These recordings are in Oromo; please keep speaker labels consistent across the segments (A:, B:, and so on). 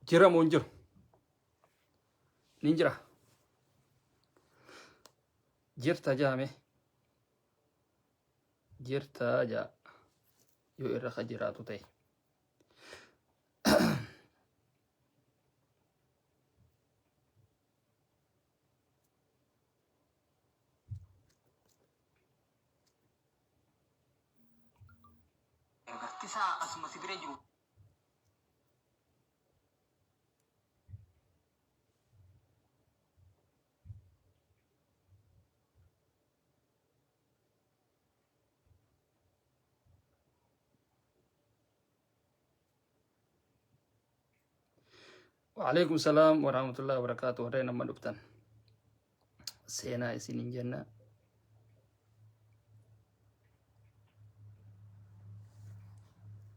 A: Jira moo hin jiru? Ni jira. Jirta jaame. Jirta jaa. Yoo irra ka jiraatu ta'e.
B: Artisaa asuma si bira jiru.
A: وعليكم السلام ورحمة الله وبركاته. ورينا ما نبتن سينا سنين جنة.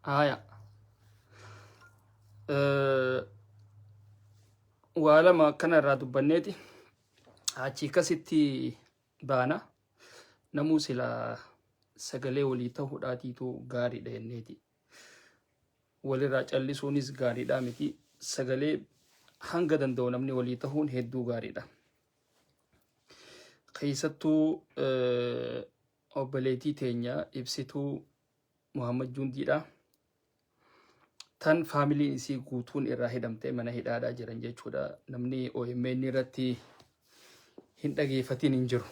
A: آية وعلما كان رادو بنيتي achi kasitti baana namuu sila sagalee walii ta'uudhaatiitu gaariidha jenneeti. Walirraa callisuunis gaariidha miti. Sagalee hanga danda'u namni walii ta'uun hedduu gaariidha. Keessattuu obboleettii teenya ibsituu Muhammad Jundiidha. Tan faamiliin isii guutuun irraa hidhamtee mana hidhaadhaa jiran jechuudha. Namni OMN irratti hin dhageeffatin hin jiru.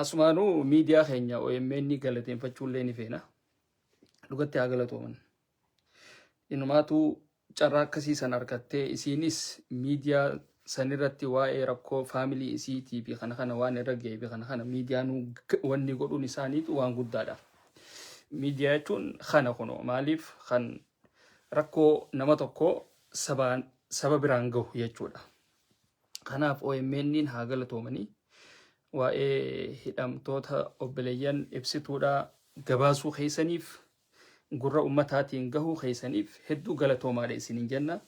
A: Asumaanuu miidiyaa keenya OMN galateeffachuullee ni feena. Dhugatti haa galatooman. Inumaatu carraa akkasii san argattee isiinis miidiyaa sanirratti waa'ee rakkoo faamilii isiitii fi kana waan irra ga'ee fi kana miidiyaan wanni godhuun isaaniitu waan guddaadha. Miidiyaa jechuun kana kuno maaliif kan rakkoo nama tokko saba biraan gahu jechuudha. Kanaaf OMN haa galatoomanii waa'ee hidhamtoota obboleeyyan ibsituudha gabaasuu keessaniif gurra ummataatiin gahuu keessaniif hedduu galatoomaadha isiniin jenna.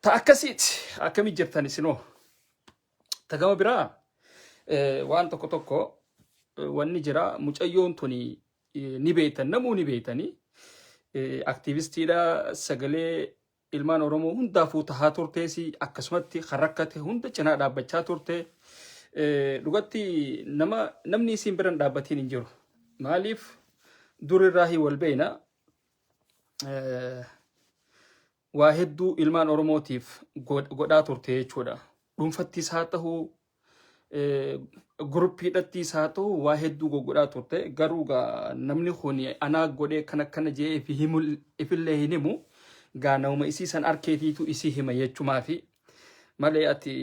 A: Ta akkasiiti akkamii jirtan isinoo. Ta gama biraa waan tokko wanni jira mucayyoon tuni ni beektan namuu ni beektanii aktiivistiidha sagalee ilmaan Oromoo hundaafuu tahaa turteesi akkasumatti kan rakkate hunda cinaa dhaabbachaa turte. Dhugatti namni isiin biran dhaabbatiin hin jiru. Maaliif durirraa wal beeyna waa hedduu ilmaan Oromootiif godhaa turte jechuudha. Dhuunfattis haa ta'uu guruppiidhattis haa ta'uu waa hedduu godhaa turte. Garuu namni kun anaa godhee kana jee ifillee hin himu. Gaanauma isii san arkeetiitu isii hima jechumaa fi malee ati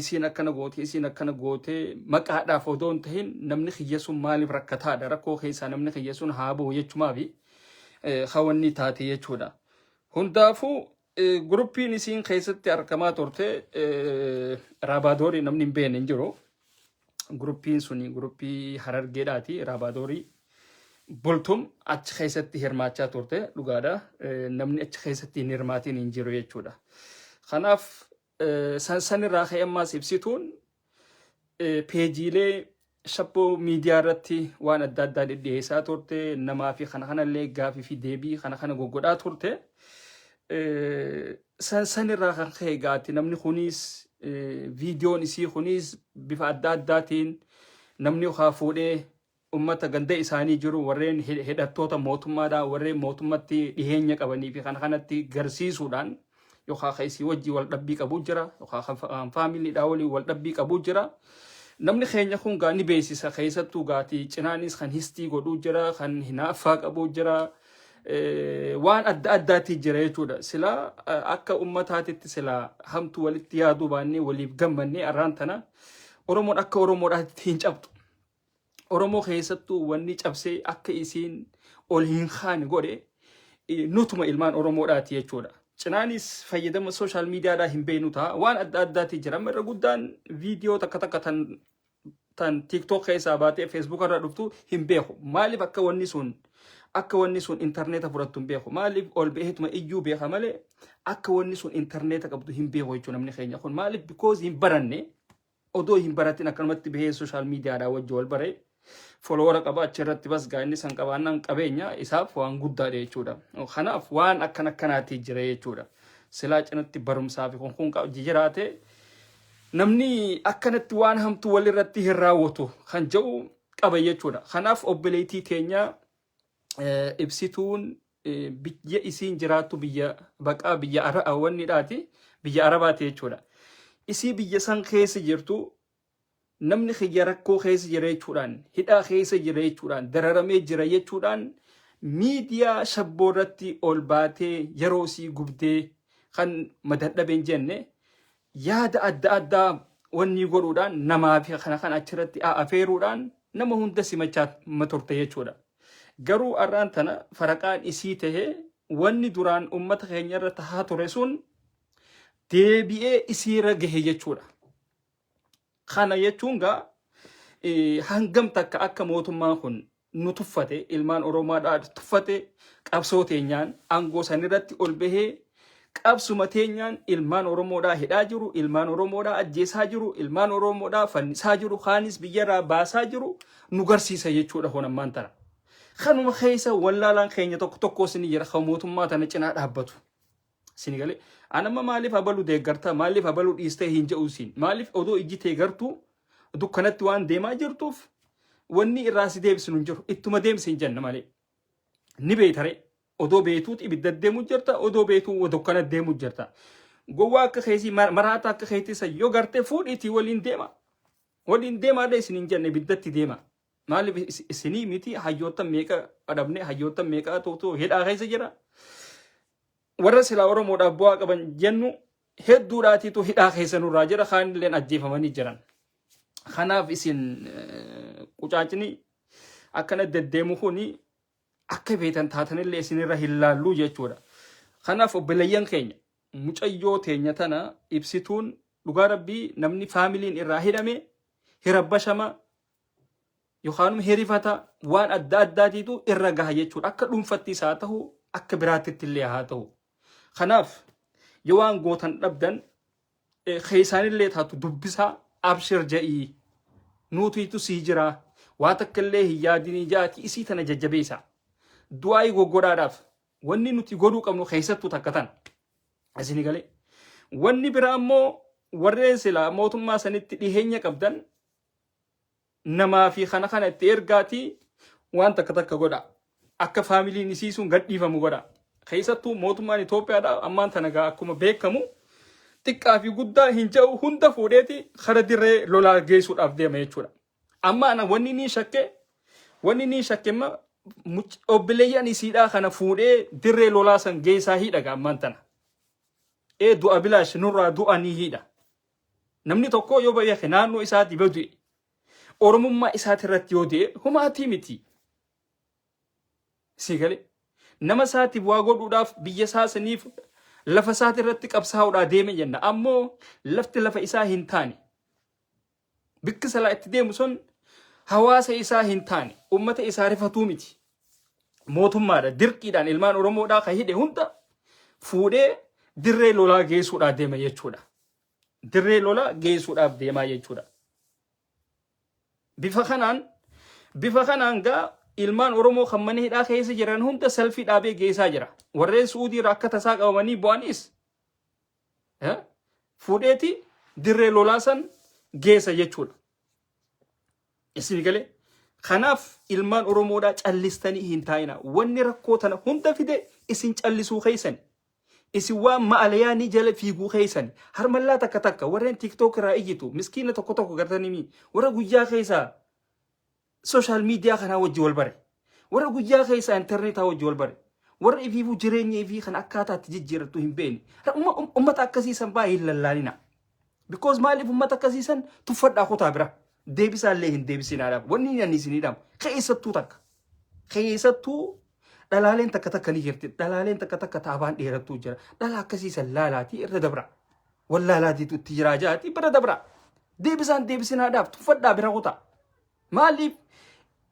A: isiin akkana goote maqaadhaaf odoo hin tahin namni kiyya sun maaliif rakkataadha rakkoo keessaa namni kiyya sun haa bahu jechumaa fi hawanni taate jechuudha. Hundaafuu guruppiin isiin keessatti argamaa turte Raabaadorii namni hin beekne hin jiru. Guruppiin suni guruppii Harargeedhaati. Raabaadorii bultum achi keessatti hirmaachaa turte dhugaadha. Namni achi keessatti hin hirmaatiin hin jiru jechuudha. Kanaaf sanirraa ka'ammaas ibsituun peejiilee shabboo miidiyaa irratti waan adda addaa dhiyeessaa turte. Namaa fi kanallee gaafii fi deebii kana goggodhaa turte. Sanirraa kan ka'e gaati namni kunis viidiyoon isii kunis bifa adda addaatiin namni haa fuudhee ummata ganda isaanii jiru warreen hidhattoota mootummaadha warreen mootummatti dhiheenya qabanii fi kanatti garsiisuudhaan yookaan keessi wajji wal dhabbii qabu jira yookaan faamiliidhaa waliin wal dhabbii qabu jira. Namni keenya kun ni beeksisa keessattuu gaati cinaanis kan histii godhuu jira kan hinaaffaa qabu jira. Waan adda addaati jira jechuudha. Sila akka ummataatitti sila hamtu walitti yaaduu baannee waliif gammannee arraan tana Oromoon akka Oromoodhaatti hin cabdu. Oromoo keessattuu wanni cabsee akka isiin ol hin kaane godhe nutuma ilmaan Oromoodhaati jechuudha. Cinaanis fayyadama sooshaal miidiyaadhaa hin beeknu ta'a. Waan adda addaati jira. Amma irra guddaan viidiyoo takka tan TikTok keessaa baatee Facebook irra dhuftu hin beeku. Maaliif akka wanni sun interneeta fudhattu hin beeku. Maaliif ol beekuma iyyuu beeka malee akka wanni sun interneeta qabdu hin beeku jechuudha namni keenya kun. Maaliif because hin baranne odoo hin baratin akkanumatti bahee sooshaal miidiyaadhaa wajji wal bare follower qaba achirratti bas gaa'inni san qabaannan qabeenya isaaf waan guddaadha jechuudha. Kanaaf waan akkanaatti jira jechuudha. Silaa cinatti barumsaa fi kun jiraate namni akkanatti waan hamtu walirratti hin raawwatu kan jedhu qaba jechuudha. Kanaaf obboleettii teenya ibsituun biyya isiin jiraattu biyya baqaa biyya Arabaati biyya Arabaati jechuudha. Isii biyya san keessa jirtu namni xiyya rakkoo keessa jira jechuudhaan hidhaa keessa jira jechuudhaan dararamee jira jechuudhaan miidiyaa shabboorratti ol baatee yeroo isii gubdee kan madadhabeen jenne yaada adda wanni godhuudhaan namaa fi kana achirratti afeeruudhaan nama hunda simachaa turte jechuudha. Garuu arraan tana faraqaan isii tahee wanni duraan ummata keenya irra tahaa ture sun deebi'ee isiirra gahe jechuudha. Kana jechuun gaa hangam takka akka mootummaan kun nu tuffate ilmaan Oromoodhaa tuffate qabsoo teenyaan aangoo sanirratti ol bahee qabsuma teenyaan ilmaan Oromoodhaa hidhaa jiru, ilmaan Oromoodhaa ajjeesaa jiru, ilmaan Oromoodhaa fannisaa jiru, kaanis biyyarraa baasaa jiru nu garsiisa jechuudha honammaan tana. Kanuma keessa wallaalaan keenya tokko isin jira kan mootummaa tana cinaa dhaabbatu. Isin galee anama maaliif abalu deeggarta maaliif abalu dhiistee hin jedhuusin maaliif odoo ijjitee gartuu dukkanatti waan deemaa jirtuuf wanni irraa si deebisnu hin jiru ittuma deemsi hin jenna malee. Ni beetare odoo beetuut ibidda deemu jirta odoo beetuu dukkana deemu jirta. Gowwaa akka keessi maraata akka keessisa yoo gartee fuudhiitii waliin deema. Waliin deemaadha isin hin jenne ibiddatti deema. Maaliif isinii miti hayyoota meeqa adabne hayyoota meeqa tokko hidhaa keessa jira. Warra silaa Oromoodhaaf bu'aa qaban jennu hedduudhaatiitu hidhaa keessa nurraa jira kaanilleen ajjeefamanii jiran. Kanaaf isin qucaacni akkana deddeemu kuni akka beetan taatanillee isinirra hin laalluu jechuudha. Kanaaf obboleeyyan keenya mucayyoo teenya tana ibsituun dhugaa rabbii namni faamiliin irraa hidhame hirabbashama yookaan hirifata waan addaatiitu irra gaha jechuudha. Akka dhuunfattis haa ta'u akka biraattitti illee haa ta'u. Kanaaf yoo waan gootan dhabdan keessaanillee taatu dubbisaa abshir ja'ii nuutiitu sii jira waa takka illee hin yaadinii jaati isii tana jajjabeessa. Du'aayi goggodaadhaaf wanni nuti godhuu qabnu keessattuu takka tan. Isin galee wanni biraa ammoo warreen silaa mootummaa sanitti dhiheenya qabdan namaa fi kana itti ergaatii waan takka godha. Akka faamiliin isii sun gadhiifamu godha. Keessattuu mootummaan Itoophiyaadha ammaan tana gaa akkuma beekamu xiqqaa fi guddaa hin jedhu hunda fuudheeti kara dirree lolaa geessuudhaaf deema jechuudha. Amma ana wanni ni shakke obboleeyyan isiidhaa kana fuudhee dirree lolaa san geessaa hidha ammaan tana. Du'a bilaash nurraa du'a ni hidha. Namni tokko yoo beeke naannoo isaati badu'e Oromummaa isaati irratti yoo de'e humaatii miti. Sigalee nama isaatiif waa godhuudhaaf biyya isaa saniif lafa isaati irratti qabsaa'uudhaa deeme jenna. Ammoo lafti lafa isaa hin taane. Bikki salaa itti deemu sun hawaasa isaa hin taane. Ummata isaa rifatuu miti. Mootummaadha dirqiidhaan ilmaan Oromoodhaa kan hidhe hunda fuudhee dirree lolaa geessuudhaaf deema jechuudha. Dirree lolaa geessuudhaaf deemaa jechuudha. Bifa kanaan gaa ilmaan Oromoo kan mana hidhaa keessa jiran hunda selfii dhaabee geessaa jira. Warreen Suudii irraa akka tasaa qabamanii bu'anis fuudheeti dirree lolaa san geessa jechuudha. Isin galee kanaaf ilmaan Oromoodhaa callistanii hin taa'ina. Wanni rakkoo tana hunda fide isin callisuu keessan. Isin waan ma'alayaanii jala fiiguu keessan. Harmallaa takka warreen TikTok irraa iyyitu miskiina tokko gartanii warra guyyaa keessaa social media kana wajji wal bare. Warra guyyaa keessaa internetaa wajji wal bare. Warra ifiifuu jireenya ifii kan akkaataatti jijjiirrattu hin beekne. Ummata akkasiisan baay'ee hin lallaalina. Because maaliif ummata akkasiisan tuffadhaa kutaa bira. Deebisaallee hin deebisinaadhaaf. Wanni inni isiniidhaam. Keessattuu dhalaaleen takka ni jirti. Dhalaaleen takka taabaan dheerattuu jira. Dhalaa akkasiisan laalaatii irra dabra. Wallaalaatiitu itti jiraa jaati bira dabra. Deebisinaadhaaf tuffadhaa bira kutaa. Maaliif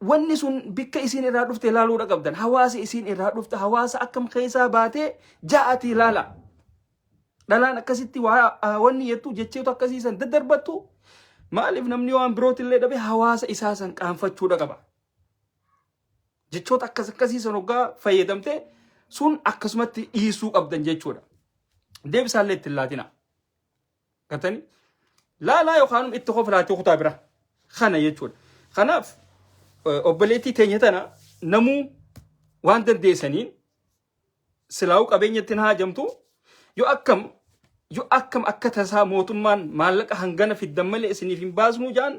A: wanni sun bikka isin irraa dhufte ilaaluudha qabdan. Hawaasa isin irraa dhufte hawaasa akkam keessaa baatee ja'atii ilaala. Dhalaan akkasitti wanni jettu jecheetu akkasiisan daddarbattu maaliif namni waan birootillee dhabe hawaasa isaa san qaanfachuudha qaba. Jechoota akkasii san hoggaa fayyadamte sun akkasumatti dhiisuu qabdan jechuudha. Deebisaallee itti laatina. Gatani laalaa yookaan itti qoflaatee kutaa bira kana jechuudha. Kanaaf obboleettii teenya tana namuu waan dandeessaniin silaa'uu qabeenyatti haa jamtu yoo akkam akka tasaa mootummaan maallaqa hangana fiddan malee isiniif hin baasnuu jaan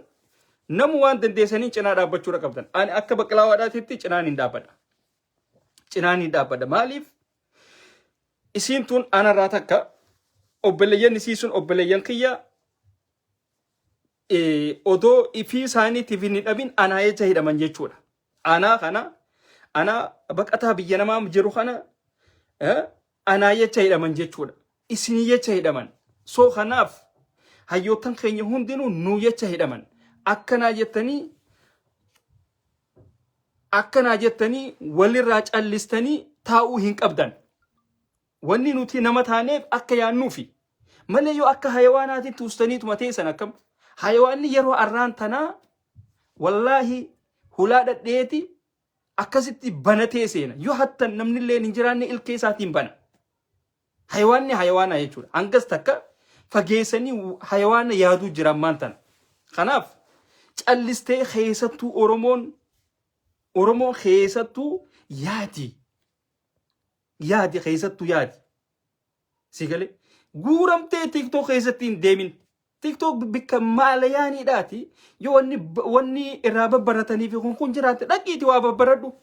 A: namu waan dandeessaniin cinaa dhaabbachuudha qabdan. Ani akka baqlaawaadhaatitti cinaan hin dhaabbadha. Cinaan hin dhaabbadha. Maaliif isiin tun anarraa takka obboleeyyan isii sun obboleeyyan kiyya odoo ifii isaaniitiif hin dhabin anaa jecha hidhaman jechuudha. Anaa baqataa biyya namaa jiru kana anaa jecha hidhaman jechuudha. Isinii jecha hidhaman. So kanaaf hayyoottan keenya hundinuu nuu jecha hidhaman. Akkanaa jettanii walirraa callistanii taa'uu hin qabdan. Wanni nuti nama taaneef akka yaannuufi. Malee yoo akka hayawaanaatti tuustaniituma teessan akkam. Hayawaanni yeroo arraan tanaa wallaahi hulaa dhadheeti akkasitti banatee seena. Yoo hattan namni illee hin jiraanne ilkee isaatiin bana. Hayawaanni hayawaana jechuudha. Hangas takka fageessanii hayawaana yaaduu jiran maan tana. Kanaaf callistee keessattuu Oromoon keessattuu yaadi. Yaadi keessattuu yaadi. Si galee guuramtee TikTok keessatti hin deemin. TikTok bikka maalayaaniidhaati. Yoo wanni irraa babbaratanii fi kun jiraate dhaqiiti waa babbaradhu.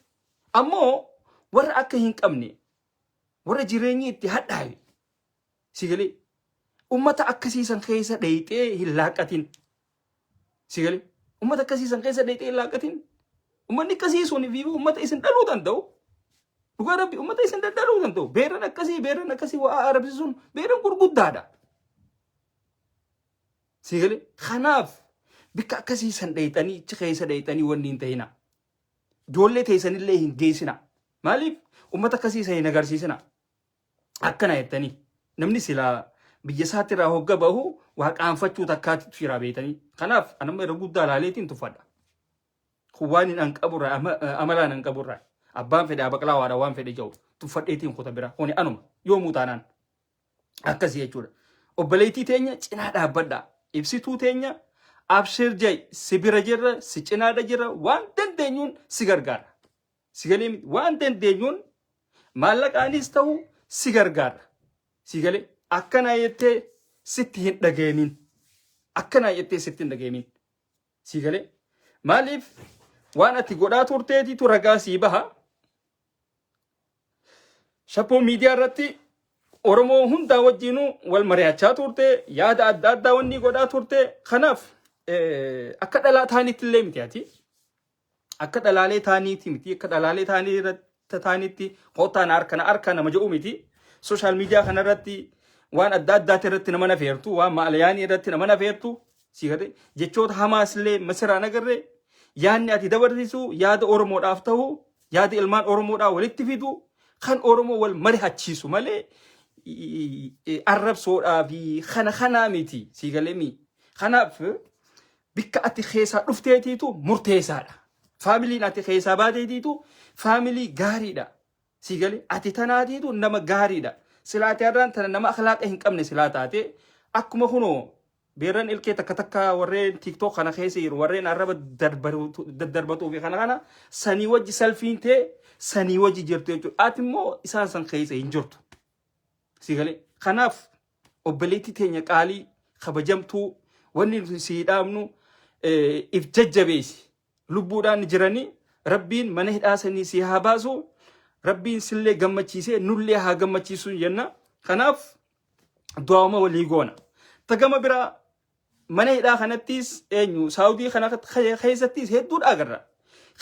A: Ammoo warra akka hin qabne warra jireenyi itti hadhaawe. Si galee ummata akkasiisan keessa dheeyxee hin laaqatin. Si galee ummata akkasiisan keessa dheeyxee hin laaqatin. Ummanni akkasiisuun fi ummata isin dhaluu danda'u. Dhugaa rabbi ummata isin dhaluu danda'u. Beeran akkasii waa arabsisuun beeran gurguddaadha. Si galee kanaaf bikka akkasiisan dheeyxanii ichi keessa dheeyxanii wanni hin ta'ina. Ijoollee teessanillee hin geessina. Maaliif ummata akkasiisan hin agarsiisina. Akkana jettanii namni silaa biyya isaatti irraa hogga bahu waa qaanfachuu takkaatti firaa beetanii. Kanaaf anamma irra guddaa laaleetiin tuffadha. Waan hin anqaburraa amalaan anqaburraa. Abbaan fedhe baqlaa waadha waan fedhe jiru tuffadheetiin kuta bira. Kuni anuma yoo muutaanaan akkasii jechuudha. Obboleettii teenya cinaa dhaabbadha. Ibsituu teenya abshir jay si bira jirra si cinaadha jirra waan dandeenyuun si gargaara. Si galee waan dandeenyuun maallaqaanis ta'u si gargaara. Si galee akkanaa jettee sitti hin dhageenin. Akkanaa jettee sitti hin dhageenin. Si galee maaliif waan ati godhaa turteetitu ragaa sii baha. Shappoo miidiyaa irratti Oromoo hundaa wajjinuu wal mari'achaa turte yaada adda addaa wanni godhaa turte. Kanaaf akka dhalaa taaniitti illee miti ati. Akka dhalaalee taaniitti miti. Akka dhalaalee taaniitti qootaan harka nama jedhu miti. Sooshaal miidiyaa kanarratti waan adda addaati irratti nama nafeertu waan maalayaanii irratti nama nafeertu. Si gade jechoota hamaas illee masiraan agarree. Yaanni ati dabarsiisu yaada Oromoodhaaf ta'u yaada ilmaan Oromoodhaa walitti fidu kan Oromoo wal mari'achiisu malee arrabsoodhaa fi kana miti. Si galee mi. Kanaaf bikka ati keessaa dhufteetiitu murteessaadha. Faamiliin ati keessaa baateetiitu faamilii gaariidha. Si galee ati tanaatiitu nama gaariidha. Silaatee irraan tana nama akhlaaqa hin qabne silaa taate akkuma kunoo beeran ilkee takka warreen TikTok kana keessa jiru warreen arraba daddarbatuu fi kana sanii wajji salfiin ta'e sanii wajji jirtu jechuudha. Ati immoo isaan san keessa hin jirtu. Si galee kanaaf obboleettii teenya qaalii kabajamtuu wanni nuti sii dhaabnu if jajjabeessi. Lubbuudhaan jiranii rabbiin mana hidhaasanii si haa baasu. Rabbiin sillee gammachiisee nullee haa gammachiisu jenna. Kanaaf du'aama walii goona. Tagama biraa mana hidhaa kanattis eenyu Saawudii kana keessattis hedduudha agarra.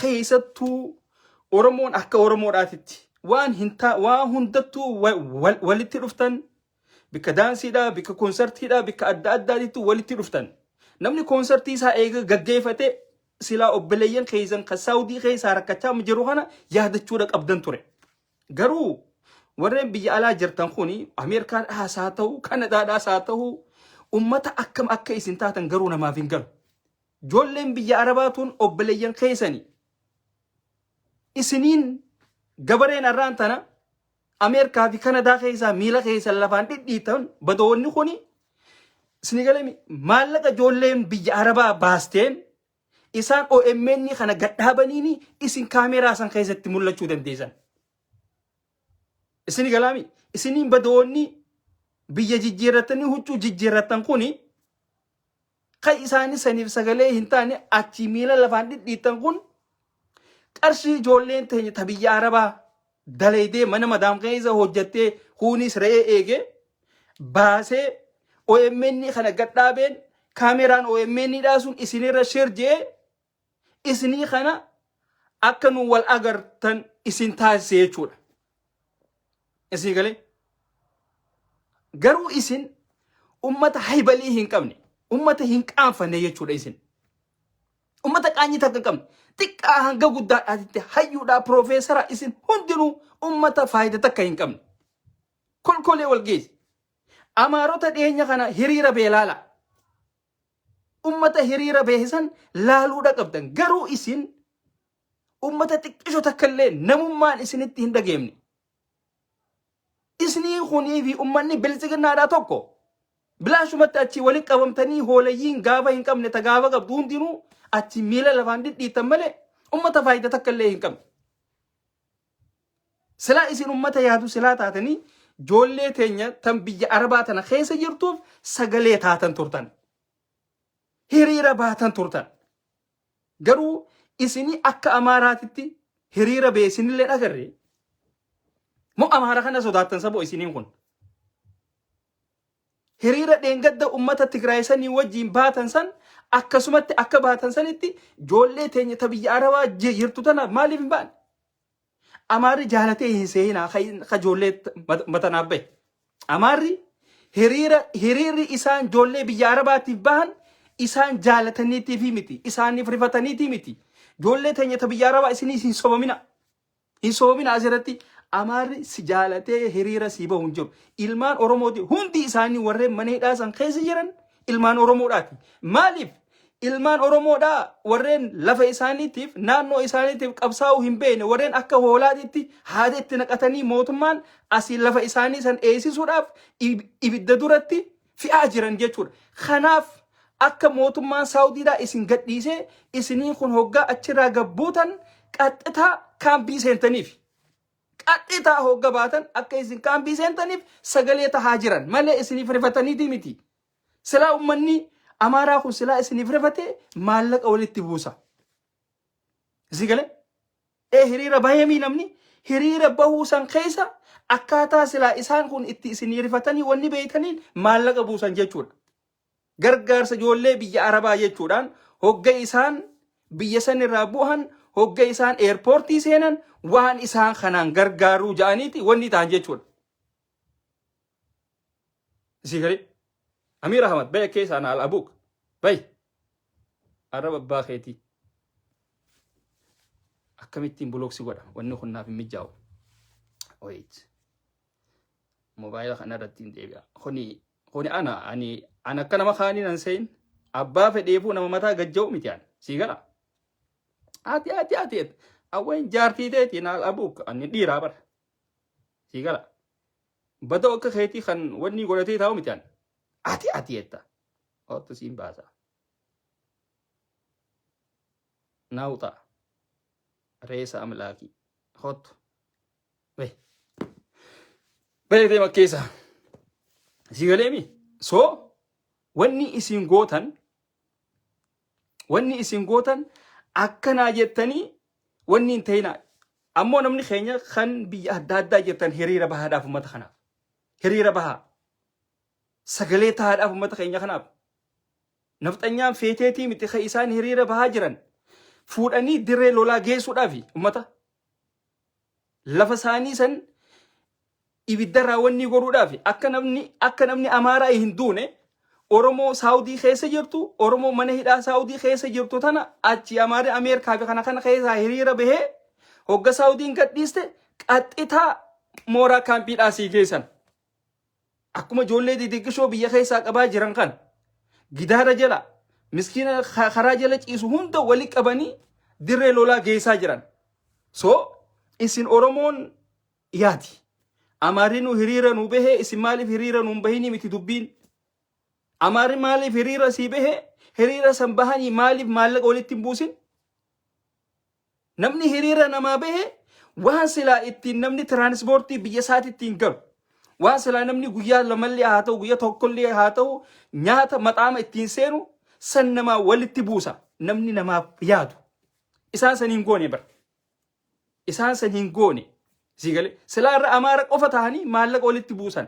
A: Keessattuu Oromoon akka Oromoodhaatitti waan hundattuu walitti dhuftan bikka daansiidhaa bikka koonsartiidhaa bikka adda addaatitti walitti dhuftan. Namni koonsartii isaa eega gaggeeffate silaa obboleeyyan keessan kan Saawudii keessaa rakkachaa jiru kana yaadachuudha qabdan ture. Garuu warreen biyya alaa jirtan kuni Ameerikaadhaas haa ta'u Kanadaadhaas haa ta'u ummata akkam akka isin taatan garuu namaaf hin galu. ijoolleen biyya arabaatuun obboleeyyan keessanii isiniin gabareen arraan tana Ameerikaa fi Kanadaa keessaa miila keessan lafaan dhidhiitan badoonni kuni isinii galemi maallaqa ijoolleen biyya arabaa baasteen isaan OMN kana gadhaabaniini isin kaameraa san keessatti mul'achuu dandeessan. Isinii galami isiniin badoonni biyya jijjiirratanii huccuu jijjiirratan kuni kan isaanii saniif sagalee hin taane achi miila lafaan dhidhiitan kun qarshii ijoolleen teenya ta biyya arabaa daleedee mana madaam keessa hojjattee kunis re'ee eege baasee OMN kana gadhaabeen kaameraan OMN sun isinirra shirjee isinii kana akka nu wal agartan isin taasisee jechuudha. Isin galee garuu isin ummata haybalii hin qabne ummata hin qaanfanne jechuudha. Isin ummata qaanyi takka qabne xiqqaa hanga guddaadhaatitti hayyuudhaa piroofeesara isin hundinuu ummata faayida takka hin qabne kolkolee wal geessi. Amaarota dhiyeenya kana hiriira beelaala ummata hiriira beesan laaluudha qabdan garuu isin ummata xiqqisho takkallee namummaan isinitti hin dhageemne. Isnii kunii fi ummanni bilchiginnaadhaa tokko bilaashumatti achi waliin qabamtanii hoolayyiin gaafa hin qabne ta gaafa qabdu hundinuu achi miila lafaan dhidhiitan malee ummata faayida takkallee hin qabne. Silaa isin ummata yaadu silaa taatanii ijoollee teenya tan biyya arabaa tana keessa jirtuuf sagalee taatan turtan. Hiriira baatan turtan. Garuu isinii akka amaaraatitti hiriira beesinillee dhagarree. Moo amaara kana sodaattan saboo isiniin kun. Hiriira dheengadda ummata Tigraay sanii wajjiin baatan san akkasumatti akka baatan sanitti ijoollee teenya ta biyya arabaa jirtu tana maaliif hin baane? Amaarri jaalatee hin seenaa ka ijoollee matanaaf bahe. Amaarri hiriirri isaan ijoollee biyya arabaatiif bahan isaan jaalataniitiif miti. Isaaniif rifataniitii miti. Ijoollee teenya ta biyya arabaa isinii hin sobamina. Hin sobamina asirratti amaarri si jaalatee hiriira si bahu hin jiru. Ilmaan Oromooti hundi isaanii warreen mana hidhaa san keessa jiran ilmaan Oromoodhaati. Maaliif? Ilmaan Oromoodhaa warreen lafa isaaniitiif naannoo isaaniitiif qabsaa'uu hin beekne warreen akka hoolaatitti haada itti naqatanii mootummaan asii lafa isaanii san eegsisuudhaaf ibidda duratti fi'aa jiran jechuudha. Kanaaf akka mootummaan Saawudiidhaa isin gadhiisee isinii kun hoggaa achirraa gabbuutan qaxxitaa kaambii seentaniif. Qaxxitaa hogga baatan akka isin kaambii seentaniif sagalee tahaa jiran malee isiniif rifataniitii miti. Silaa ummanni Amaaraa kun silaa isiniif rifatee maallaqa walitti buusa. Isin galee hiriira bahemii namni hiriira bahuu san keessa akkaataa silaa isaan kun itti isinii rifatanii wanni beekaniin maallaqa buusan jechuudha. Gargaarsa ijoollee biyya arabaa jechuudhaan hogga isaan biyya san irraa bu'an hogga isaan eerpoortii seenan waan isaan kanaan gargaaruu ja'aniiti wanni ta'an jechuudha. Isin galee Amir Ahmad bay keesaan al abuk bay arab abbaa keetii akkamittiin bulooksi godha wanni kun naaf hin mijaa'u. Wait mobaayila kana irratti hin deebi'a. Kuni ana akka nama kaanii nan seen abbaa fedheefuu nama mataa gajja'u miti aan sii gala. Ati awwain jaartii teetiin al abuk ani dhiiraa bara sii gala. Badoo akka keetii kan wanni godhatee taa'u miti aan. Ati etta. Otto siin baasa. Nauta. Reesa amlaaki. Hottu. Bay deema keessa. Si galeemi. So wanni isin gootan akkanaa jettanii wanni hin ta'inaa. Ammoo namni keenya kan biyya adda addaa jettan hiriira bahaadhaaf uummata kanaaf. Hiriira bahaa. Sagalee tahaadhaaf uummata keenya kanaaf. Nafxanyaan feeteetii miti kan isaan hiriira bahaa jiran fuudhanii dirree lolaa geessuudhaaf uummata. Lafa isaanii san ibiddarraa wanni godhuudhaaf akka namni Amaaraa hin duune Oromoo Saawudii keessa jirtu Oromoo mana hidhaa Saawudii keessa jirtu tana achi Amaarri Ameerikaa fi kana keessaa hiriira bahee hogga Saawudiin gadhiiste qaxxitaa mooraa kaampiidhaa sii geessan. Akkuma ijoollee didiqqishoo biyya keessaa qabaa jiran kan gidaara jala miskiina karaa jala ciisu hunda wali qabanii dirree lolaa geessaa jiran. So isin Oromoon yaati. Amaarri nu hiriira nu bahee isin maaliif hiriira nu bahini miti dubbiin. Amaarri maaliif hiriira si bahee hiriira san bahanii maaliif maallaqa walitti hin buusin. Namni hiriira namaa bahee waan silaa ittiin namni tiraanspoortii biyya isaatti ittiin galu. Waan silaa namni guyyaa lamallee haa ta'u guyyaa tokkollee haa ta'u nyaata maxaama ittiin seenu san namaa walitti buusa. Namni namaaf yaadu. Isaan san hin goone bara. Isaan san hin goone. Sigale silaa irra Amaara qofa ta'anii maallaqa walitti buusan.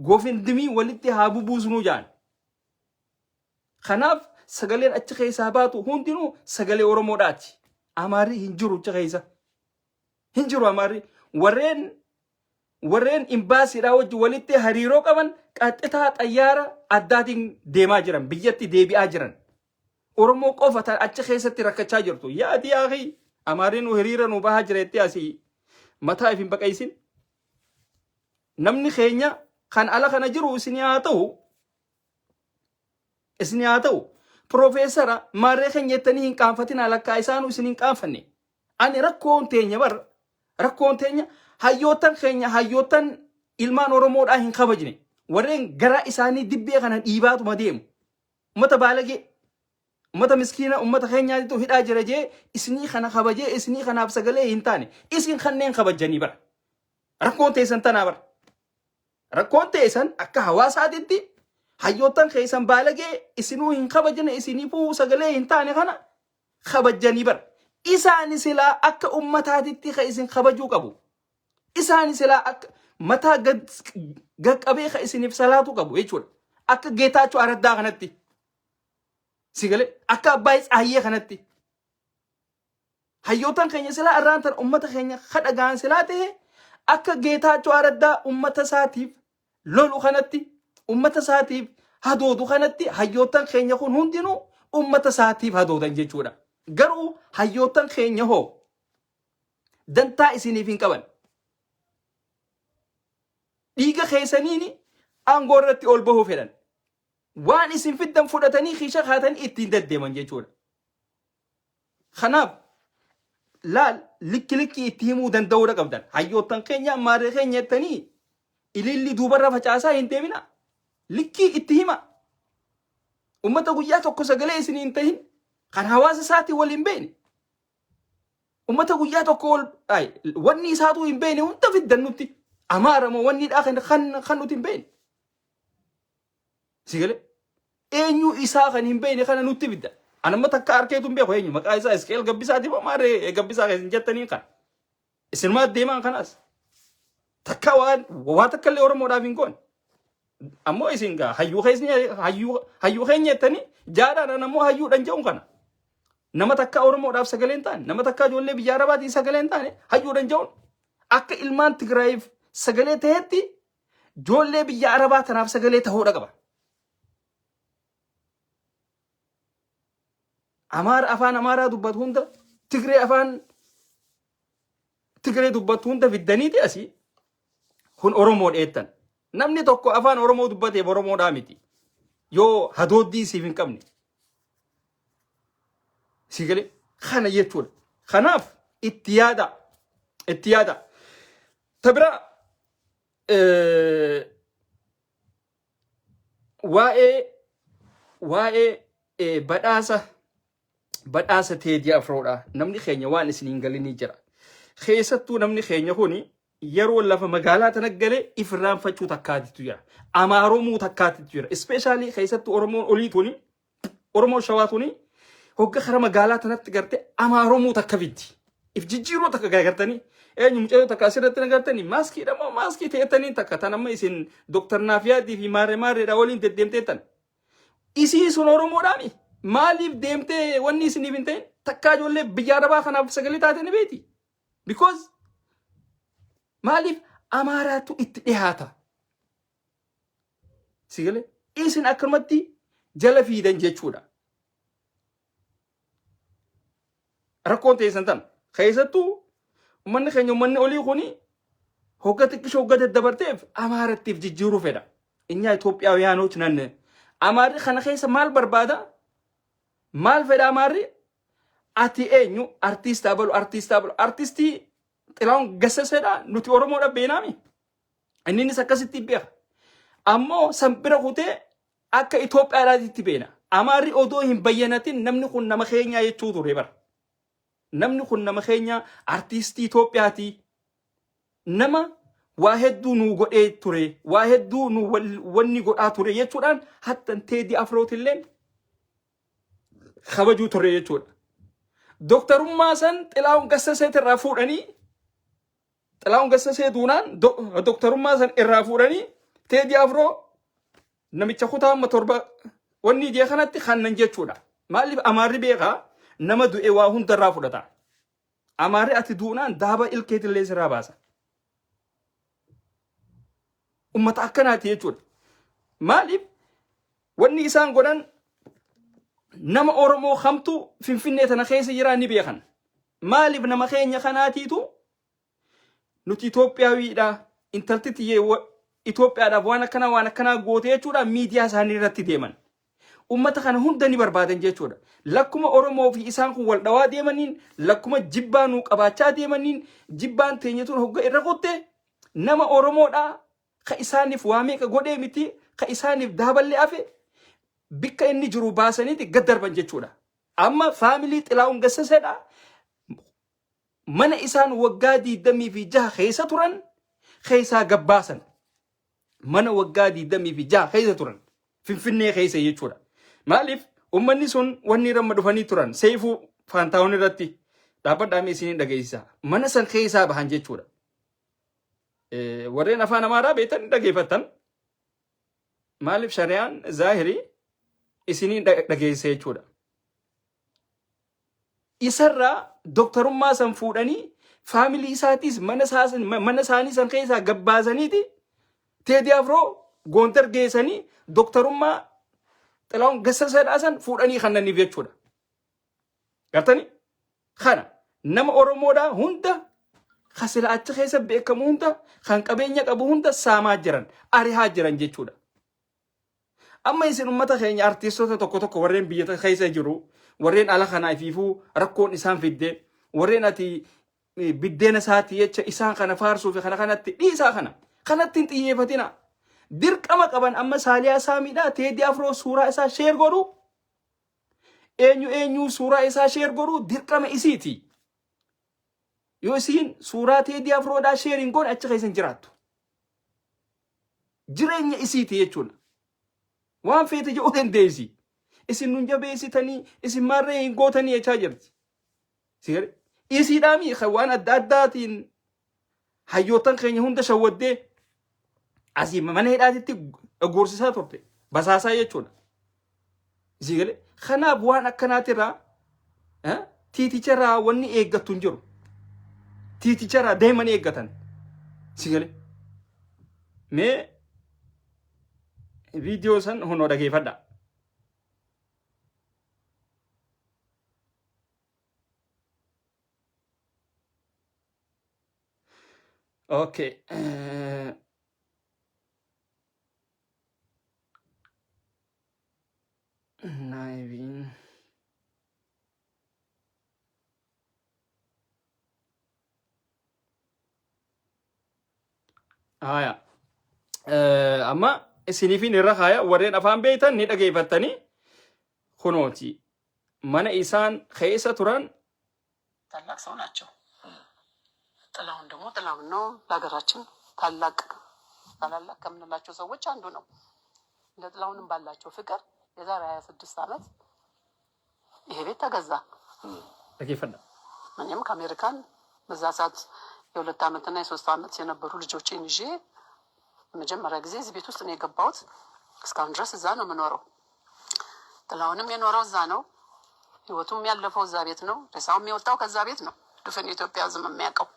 A: Goofindimii walitti haa bubuusnuu jaan. Kanaaf sagaleen achi keessaa baatu hundinuu sagalee Oromoodhaati. Amaarri hin jiru achi keessa. Hin jiru Amaarri. Warreen imbaasiidhaa wajji walitti hariiroo qaban qaxxitaa xayyaara addaatiin deemaa jiran. Biyyatti deebi'aa jiran. Oromoo qofa achi keessatti rakkachaa jirtu. Yaadi yaaqii. Amaarri nu hiriira nu bahaa jireetti asii mataa ifin baqaysin. Namni keenya kan ala kana jiru isinii haa ta'u. Profeesara maarree keenya jettanii hin qaanfatin alakkaa isaanu isin hin qaanfanne. Ani rakkoon teenya bar rakkoon teenya hayyootan keenya hayyootan ilmaan Oromoodhaa hin kabajne. Warreen garaa isaanii dibbee kana dhiibaatuma deemu. Ummata baalagee. Ummata miskiina ummata keenyaatitu hidhaa jira jee isinii kana kabajee isinii kanaaf sagalee hin taane isin kanneen kabajanii bara. Rakkoon teessan tanaa bara. Rakkoon teessan akka hawaasaatitti hayyootan keessan baalagee isinuu hin kabajne isiniifuu sagalee hin taane kana kabajanii bara. Isaani silaa akka ummataatitti ka isin kabajuu qabu. Isaani silaa akka mataa gaqqabee ka isiniif salaatu qabu jechuudha. Akka Geetaachoo Araddaa kanatti. Sigale akka Abbaay Tsaayyee kanatti. Hayyootan keenya silaa irraan tan ummata keenya kadhagaan silaa ta'e akka Geetaachoo Araddaa ummata isaatiif lolu kanatti ummata isaatiif hadoodu kanatti hayyootan keenya kun hundinuu ummata isaatiif hadoodan jechuudha. Garuu hayyootan keenya hoo dantaa isiniif hin qaban. Dhiiga keessaniini aangoo irratti ol bahuu fedhan. Waan isin fiddan fudhatanii kiisha kaatanii ittiin deddeeman jechuudha. Kanaaf laal likki itti himuu danda'uudha qabdan. Hayyootan keenya maarree keenya jettanii ililli duubarra facaasaa hin deemina. Likki itti hima. Ummata guyyaa tokko sagalee isin hin tahin kan hawaasa isaatii wal hin beekne. Ummata guyyaa tokko wanni isaatu hin beekne hunda fiddan nutti. Amaara moo wanniidhaa kan nuti hin beekne. Sigale eenyu isaa kan hin beekne kana nutti fidda. Anamma takka arkeetu hin beeku eenyu maqaa isaa Iskeel Gabbisaati moo maarree Gabbisaa keessan jettanii kan. Isin maa deemaan kanaas. Takka waa takka illee Oromoodhaaf hin goone. Ammoo isin gaa hayyuu keenya jettanii jaadhaadhaan ammoo hayyuudhaan jedhuun kana. Nama takka Oromoodhaaf sagalee hin taane nama takka ijoollee biyya Arabaatiin sagalee hin taane hayyuudhaan jedhuun akka ilmaan Tigraayiif sagalee ta'etti ijoollee biyya Arabaa tanaaf sagalee ta'uudha qaba. Amaara afaan Amaaraa dubbatu hunda Tigree afaan Tigree dubbatu hunda fiddaniiti asii kun Oromoo dheettan. Namni tokko afaan Oromoo dubbateef Oromoodhaa miti. Yoo hadooddii siif hin qabne. Sigale kana jechuudha. Kanaaf itti yaada. Itti yaada. Tabira waa'ee badhaasa Teedii Afroodha. Namni keenya waan isin hin galinii jira. Keessattuu namni keenya kuni yeroo lafa magaalaa tana galee ifirraanfachuu takkaatitu jira. Amaaromuu takkaatitu jira. Especially keessattuu Oromoon olii tuni Oromoon Shawaa tuni hogga kara magaalaa tanatti garte amaaromuu takka fiddi. If jijjiiroo takka gargartanii eenyu mucayyoo takka asirratti nagartanii maaskiidha moo maaskii ta'ettanii takka tan amma isin Dr. Naafiyaatii fi maarreedha waliin deddeemteettan. Isii sun Oromoodhaami. Maaliif deemtee wanni isiniif hin ta'in takkaa ijoollee biyya Arabaa kanaaf sagalee taate ni beeti. Because maaliif Amaaraatu itti dhiyaata. Sigale isin akkanumatti jala fiidan jechuudha. Rakkoon teessan tan keessattuu ummanni keenya ummanni olii kuni hogga xiqqishoo hogga daddabarteef Amaarattiif jijjiiruu fedha. Inya Itoophiyaawyaanoች ነን. Amaarri kana keessa maal barbaada? maal fedhaa maarri ati eenyu artiistaa balu artiistii Xilaahun Gassaseedha nuti Oromoodha beenaami inninis akkasitti beeka ammoo sanbira kutee akka Itoophiyaadhaatti beena amaarri odoo hin bayyanatin namni kun nama keenyaa jechuu ture bara namni kun nama keenya artiistii Itoophiyaati nama waa hedduu nu godhee ture waa hedduu nu wanni godhaa ture jechuudhaan hattan Teedii Afrootilleen kabajuu ture jechuudha. Doktorummaa san Xilaahun Gassasee irraa fuudhanii Xilaahun Gassasee duunaan doktorummaa san irraa fuudhanii Teedii Afroo namicha kutaa amma torba wanni jee kanatti kannan jechuudha. Maaliif amaarri beekaa nama du'e waa hundarraa fudhata. Amaarri ati duunaan daaba ilkeetillee sirraa baasa. Ummata akkanaati jechuudha. Maaliif wanni isaan godhan nama Oromoo hamtu Finfinnee tana keessa jiran ni beekan. Maaliif nama keenya kanaatiitu nuti Itoophiyaawidha intalti tiyyee Itoophiyaadhaaf waan akkanaa goote jechuudha miidiyaa isaanii irratti deeman. Ummata kana hunda ni barbaadan jechuudha. Lakkuma Oromoo fi isaan kun wal dhawaa deemaniin lakkuma jibbaa nuu qabaachaa deemaniin jibbaan teenyatuun hogga irra qotte nama Oromoodha ka isaaniif waa meeqa godhee miti ka isaaniif daaballee hafe bikka inni jiru baasaniiti gad darban jechuudha. Amma faamilii Xilaahun Gassaseedha mana isaan waggaa 26 keessa turan keessaa gabbaasan. Mana waggaa 26 keessa turan Finfinnee keessa jechuudha. Maaliif ummanni sun wanni ramma dhufanii turan Seifuu Faantaawun irratti dhaabbadhaamee isiniin dhageessisa. Mana san keessaa bahan jechuudha. Warreen afaan Amaaraa beektan dhageeffattan. Maaliif shari'aan zaahirii isiniin dhageessisa jechuudha. Isarraa doktorummaa san fuudhanii faamilii isaatiis mana isaanii san keessaa gabbaasaniiti Teedii Afroo Goondar geessanii doktorummaa Xilaahun Gassaseedhaa san fuudhanii kannaniif jechuudha. Gartanii? Kana nama Oromoodhaa hunda kasila achi keessa beekamu hunda kan qabeenya qabu hunda saamaa jiran arihaa jiran jechuudha. Amma isin ummata keenya artistoota tokko warreen biyya keessa jiru warreen ala kanaa ifiifuu rakkoon isaan fidde warreen ati biddeena isaati jecha isaan kana faarsuu fi kana kanatti dhiisaa kanatti hin xiyyeeffatina. Dirqama qaban amma Saaliyaa Saamiidhaa Teedii Afroo suuraa isaa sheer godhu eenyu suuraa isaa sheer godhu dirqama isiiti. Yoo isiin suuraa Teedii Afroodhaa sheer hin goone achi keessa hin jiraattu. Jireenya isiiti jechuudha. Waan feete jedhu dandeessi. Isin nun jabeessitanii isin maarree hin gootanii jechaa jirti. Isiidhaami waan adda addaatiin hayyootan keenya hunda shawwaddee asii mana hidhaatitti gorsisaa turte basaasaa jechuudha. Sigale kanaaf waan akkanaatirraa tiiticharraa wanni eeggattu hin jiru. Tiiticharraa deemanii eeggatan. Sigale mee viidiyoo san hunoo dhageeffadha. Okay. Nine. Haya. Amma isiniifin irra haya warreen afaan beektan ni dhageeffattanii kunooti. Mana isaan keessa turan
C: ታላቅ ሰው ናቸው። ጥላሁን ደግሞ ጥላሁን ነው። ለሀገራችን ታላቅ ከምንላቸው ሰዎች አንዱ ነው። እንደ ጥላሁንም ባላቸው ፍቅር የዛሬ 26 ዓመት ይሄ ቤት ተገዛ።
A: dhageeffadha.
C: እኔም ከአሜሪካን በዛ ሰዓት የ2 ዓመትና የ3 ዓመት የነበሩ ልጆቼን ይዤ መጀመሪያ ጊዜ እዚህ ቤት ውስጥ ነው የገባሁት። እስካሁን ድረስ እዛ ነው የምኖረው። ጥላሁንም የኖረው እዛ ነው። ህይወቱም ያለፈው እዛ ቤት ነው። ሬሳውም የወጣው ከዛ ቤት ነው። ድፍን ኢትዮጵያ ዝም የሚያውቀው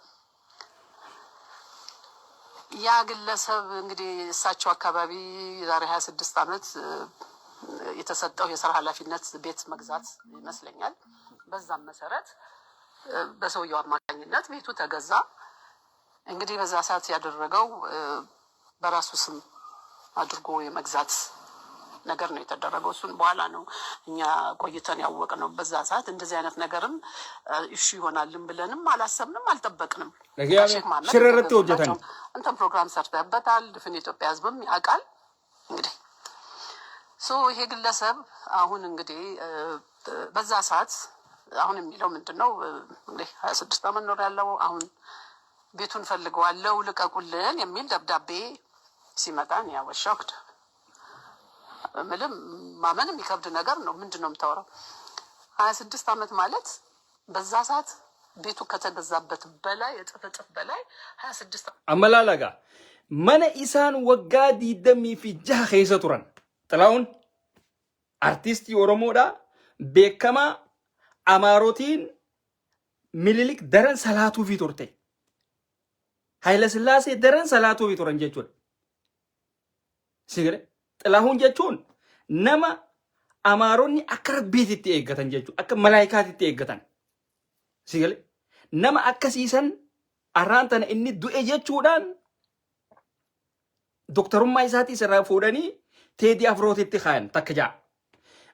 C: ያ ግለሰብ እንግዲህ እሳቸው አካባቢ ዛሬ 26 ዓመት የተሰጠው የሥራ ኃላፊነት ቤት መግዛት ይመስለኛል። በዛም መሰረት በሰውየው አማካኝነት ቤቱ ተገዛ። እንግዲህ በዛ ሰዓት ያደረገው በራሱ ስም አድርጎ የመግዛት ነገር ነው የተደረገው። እሱን በኋላ ነው እኛ ቆይተን ያወቅነው። በዛ ሰዓት እንደዚህ አይነት ነገርም እሺ ይሆናልን ብለንም አላሰብንም አልጠበቅንም። ሼክ መሐመድ
A: ሽረረት ወጀተን
C: እንትን ፕሮግራም ሰርተህበታል፣ ድፍን የኢትዮጵያ ህዝብም ያውቃል። እንግዲህ ይሄ ግለሰብ አሁን እንግዲህ በዛ ሰዓት አሁን የሚለው ምንድነው እንግዲህ 26 ዓመት ኖር ያለው አሁን ቤቱን ፈልገዋለሁ ልቀቁልን የሚል ደብዳቤ ሲመጣን ያወሻክድ ምንም ማመንም ይከብድ ነገር ነው። ምንድነው የምታወራው? 26 ዓመት ማለት በዛ ሰዓት ቤቱ ከተገዛበት በላይ እጥፍ በላይ 26
A: አመላላጋ ማነ ኢሳን ወጋዲ ደሚ ፊ ጃህ ኸይሰቱራን ጥላውን አርቲስት ኦሮሞዳ ቤከማ አማሮቲን ሚሊሊክ ደረን ሰላቱ ፊቱርቴ ኃይለ ስላሴ ደረን ሰላቱ ፊቱረን ጀቹን ሲገለ ጥላሁን ጀቹን ነማ አማሮኒ አከረቤት ይተገተን ጀቹ አከ መላእክት ይተገተን ሲገለ ነማ አከሲሰን አራንተን እኒ ዱኤ ጀቹዳን ዶክተሩማ ኢሳቲ ሰራ ፎደኒ ቴዲ አፍሮት ይተኻን ተከጃ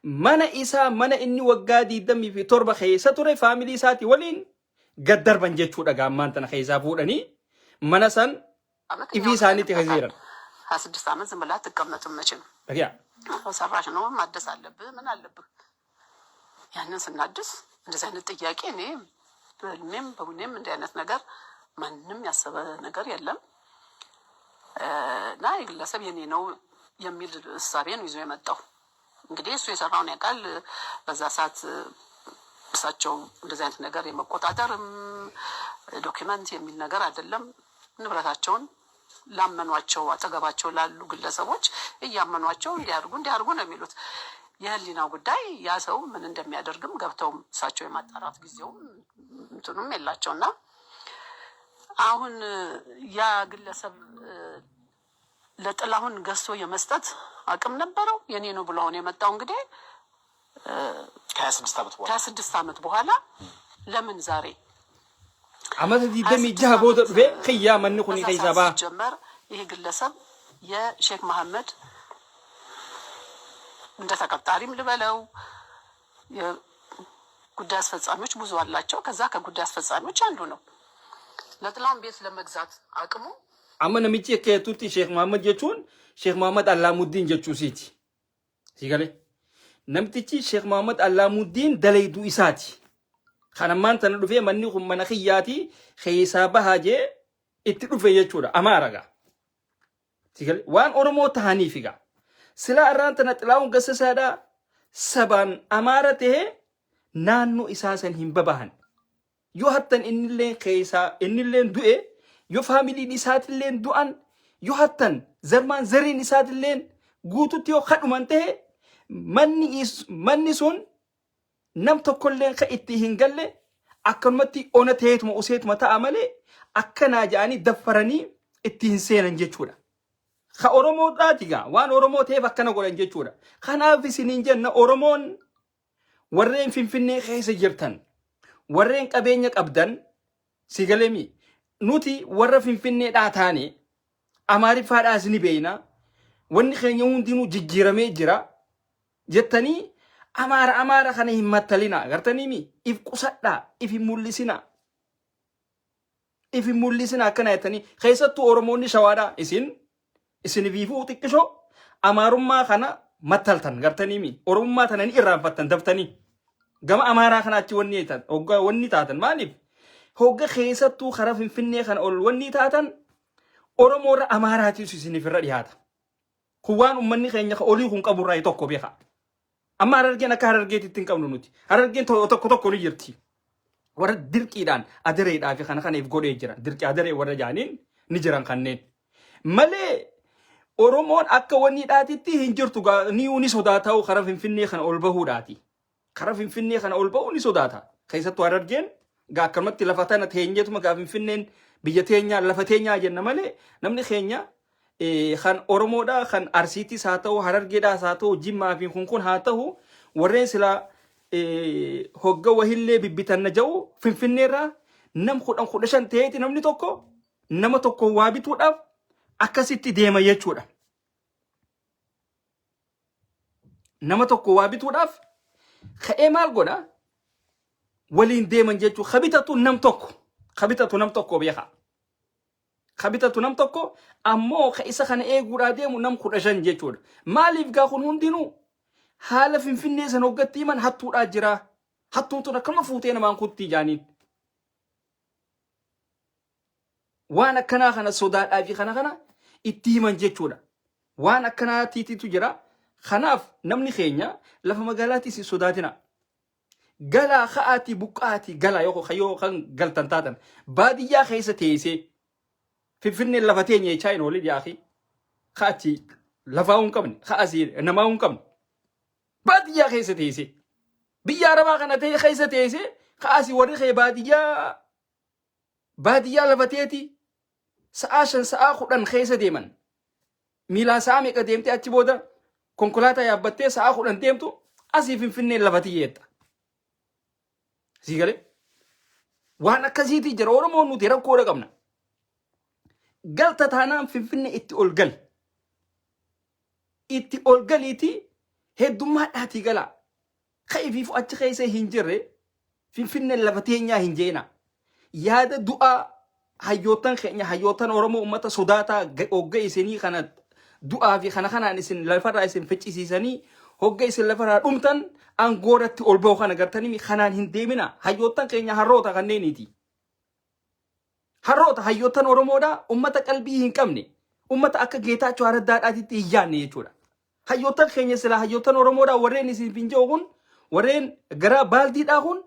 A: ማነ ኢሳ ማነ እኒ ወጋዲ ደሚ ፊ ቶርባ ኸይሰቱረ ፋሚሊ ኢሳቲ ወሊን ገደር በንጀቹ ደጋ ማንተነ ኸይሳ ፎደኒ መነሰን ኢፊሳኒ ተኸዚረን
C: 26 ዓመት ዝም ብላ አትቀመጥም መቼም።
A: ያ
C: ሰራሽ ነው ማደስ አለብህ ምን አለብህ። ያንን ስናድስ እንደዚህ አይነት ጥያቄ እኔ በልሜም በቡኔም እንዲህ አይነት ነገር ማንንም ያሰበ ነገር የለም። እና የግለሰብ የኔ ነው የሚል እሳቤ ነው ይዞ የመጣው። እንግዲህ እሱ የሰራውን ያውቃል። በዛ ሰዓት እሳቸው እንደዚህ አይነት ነገር የመቆጣጠርም ዶክመንት የሚል ነገር አይደለም። ንብረታቸውን ላመኗቸው አጠገባቸው ላሉ ግለሰቦች እያመኗቸው እንዲያርጉ ነው የሚሉት። የህሊናው ጉዳይ ያ ሰው ምን እንደሚያደርግም ገብተውም እሳቸው የማጣራት ጊዜውም እንትኑም የላቸውና አሁን ያ ግለሰብ ለጥላሁን ገዝቶ የመስጠት አቅም ነበረው። የኔ ነው ብሎ አሁን የመጣው እንግዲህ ከ26 ዓመት በኋላ ለምን ዛሬ
A: አመት ዲደም ይጃቦ ደበ ኸያ መንኹኒ ኸይሳባ
C: ጀመር። ይሄ ግለሰብ የሼክ መሐመድ እንደ ተቀጣሪም ልበለው የጉዳይ አስፈጻሚዎች ብዙ አላቸው። ከዛ ከጉዳይ አስፈጻሚዎች አንዱ ነው። ለጥላሁን ቤት ለመግዛት አቅሙ
A: አመነ ሚጪ ከቱቲ ሼክ መሐመድ ጀቹን ሼክ መሐመድ አላሙዲን ጀቹ ሲቲ ሲገለ ነምቲቺ ሼክ መሐመድ አላሙዲን ደለይዱ ኢሳቲ ከነማን ተነዱፌ መንኹም መነኺያቲ ኸይሳባ ሀጄ ኢትዱፌ ጀቹዳ አማራጋ ሲገለ ዋን ኦሮሞ ታሃኒፊጋ ስላ አራንተነ ጥላሁን ገሰሳዳ ሰባን አማረቴ ናኑ ኢሳሰን ሂምበባህን ዮ ሀተን ኢንሌን ኸይሳ ኢንሌን ዱኤ ዮ ፋሚሊን ኢሳትሌን ዱአን ዮ ሀተን ዘርማን ዘሪን ኢሳትሌን ጉቱት ዮ ኸዱመንቴ manni sun nam tokkolleen ka itti hin galle akkanumatti ona ta'eetuma useetuma ta'a malee akkanaa jedhanii daffaranii itti hin seenan jechuudha. Ka Oromoodhaati gaa waan Oromoo ta'eef akkana godhan jechuudha. Kanaaf isiniin jenna Oromoon warreen Finfinnee keessa jirtan warreen qabeenya qabdan sigalemi nuti warra Finfinneedhaa taane Amaariffaadhaas ni beeyna wanni keenya hundinuu jijjiiramee jira. jettani amaara kana himmattalina gartani mi if qusadha if mullisina akkana jettani keessattuu Oromoonni shawaadha isin viifuu xiqqisho amaarummaa kana mattaltan gartani mi Oromummaa tanani irraanfattan daftani gama amaaraa kana achi wanni taatan maaliif hogga keessattuu kara Finfinnee kana ol wanni taatan Oromoorra amaaraatiis isinifirra dhiyaata kuwaan ummanni keenya ka olii kun qaburraa tokko beeka. Amma harargeen akka harargeetitti hin qabnu nuti. Harargeen tokko ni jirti. Warra dirqiidhaan adareedhaa fi kana kanaaf godhee jira. Dirqii adaree warra jaaniin ni jiran kanneen. Malee Oromoon akka wanni dhaatitti hin jirtu ni sodaata'u kara Finfinnee kana ol bahuudhaati. Kara Finfinnee kana ol bahuu ni sodaata. Keessattuu harargeen gaa akkanumatti lafa tana teenyeetuma gaa Finfinneen biyya teenyaa lafa teenyaa jenna malee namni keenya kan Oromoodha kan Arsiitis haa ta'u Harargeedhaas haa ta'u Jimmaa fi kun haa ta'u warreen sila hogga wahillee bibbitanna jedhu Finfinneerraa nam 15 ta'eeti namni tokko nama tokko waa bituudhaaf akkasitti deema jechuudha. nama tokko waa bituudhaaf ka'ee maal godha waliin deeman jechuu kabitatu nam tokko beeka kabitatu nam tokko ammoo ka isa kana eeguudhaa deemu nam 15 jechuudha maaliif gaa kun hundinuu haala finfinnee san hoggatti himan hattuudhaa jira hattuun tun akkama fuutee namaan kutti jaaniin waan akkanaa kana sodaadhaa fi kana itti himan jechuudha waan akkanaa tiititu jira kanaaf namni keenya lafa magaalaatti si sodaatina galaa ka'aati buqqaati galaa yoo kan galtan taatan baadiyyaa keessa teessee finfinnee lafa teenya chaayina olii yaafi ka'aati lafaa hin qabne ka'asii namaa hin qabne baadiyyaa keessa teessee biyya arabaa kana ta'e keessa teessee ka'asii warri kee baadiyyaa lafa teeti sa'a 5 sa'a 10 keessa deeman miilaa sa'a meeqa deemtee achi booda konkolaataa yaabbattee sa'a 10 deemtu asii finfinnee lafa tiyyeetta sigale waan akkasiitii jira oromoon nuti rakkoodha qabna galta taanaan finfinnee itti ol galiiti heddummaadhaatii galaa kaifiif achi keessa hin jirre finfinnee lafa teenyaa hin jeena yaada du'aa hayyootan keenya hayyootan oromoo ummata sodaataa hogga isinii kana du'aa fi kanaan isin lafarraa isin ficcisiisanii hogga isin lafarraa dhumtan angooratti ol ba'u kana gartanii kanaan hin deemina hayyootan keenya harroota kanneeniiti harroota hayyootan oromoodha ummata qalbii hin qabne ummata akka Geetaachoo Araddaadhaatitti hin yaanne jechuudha hayyootan keenya sila hayyootan oromoodha warreen isin finjoo kun warreen gara baaldiidhaa kun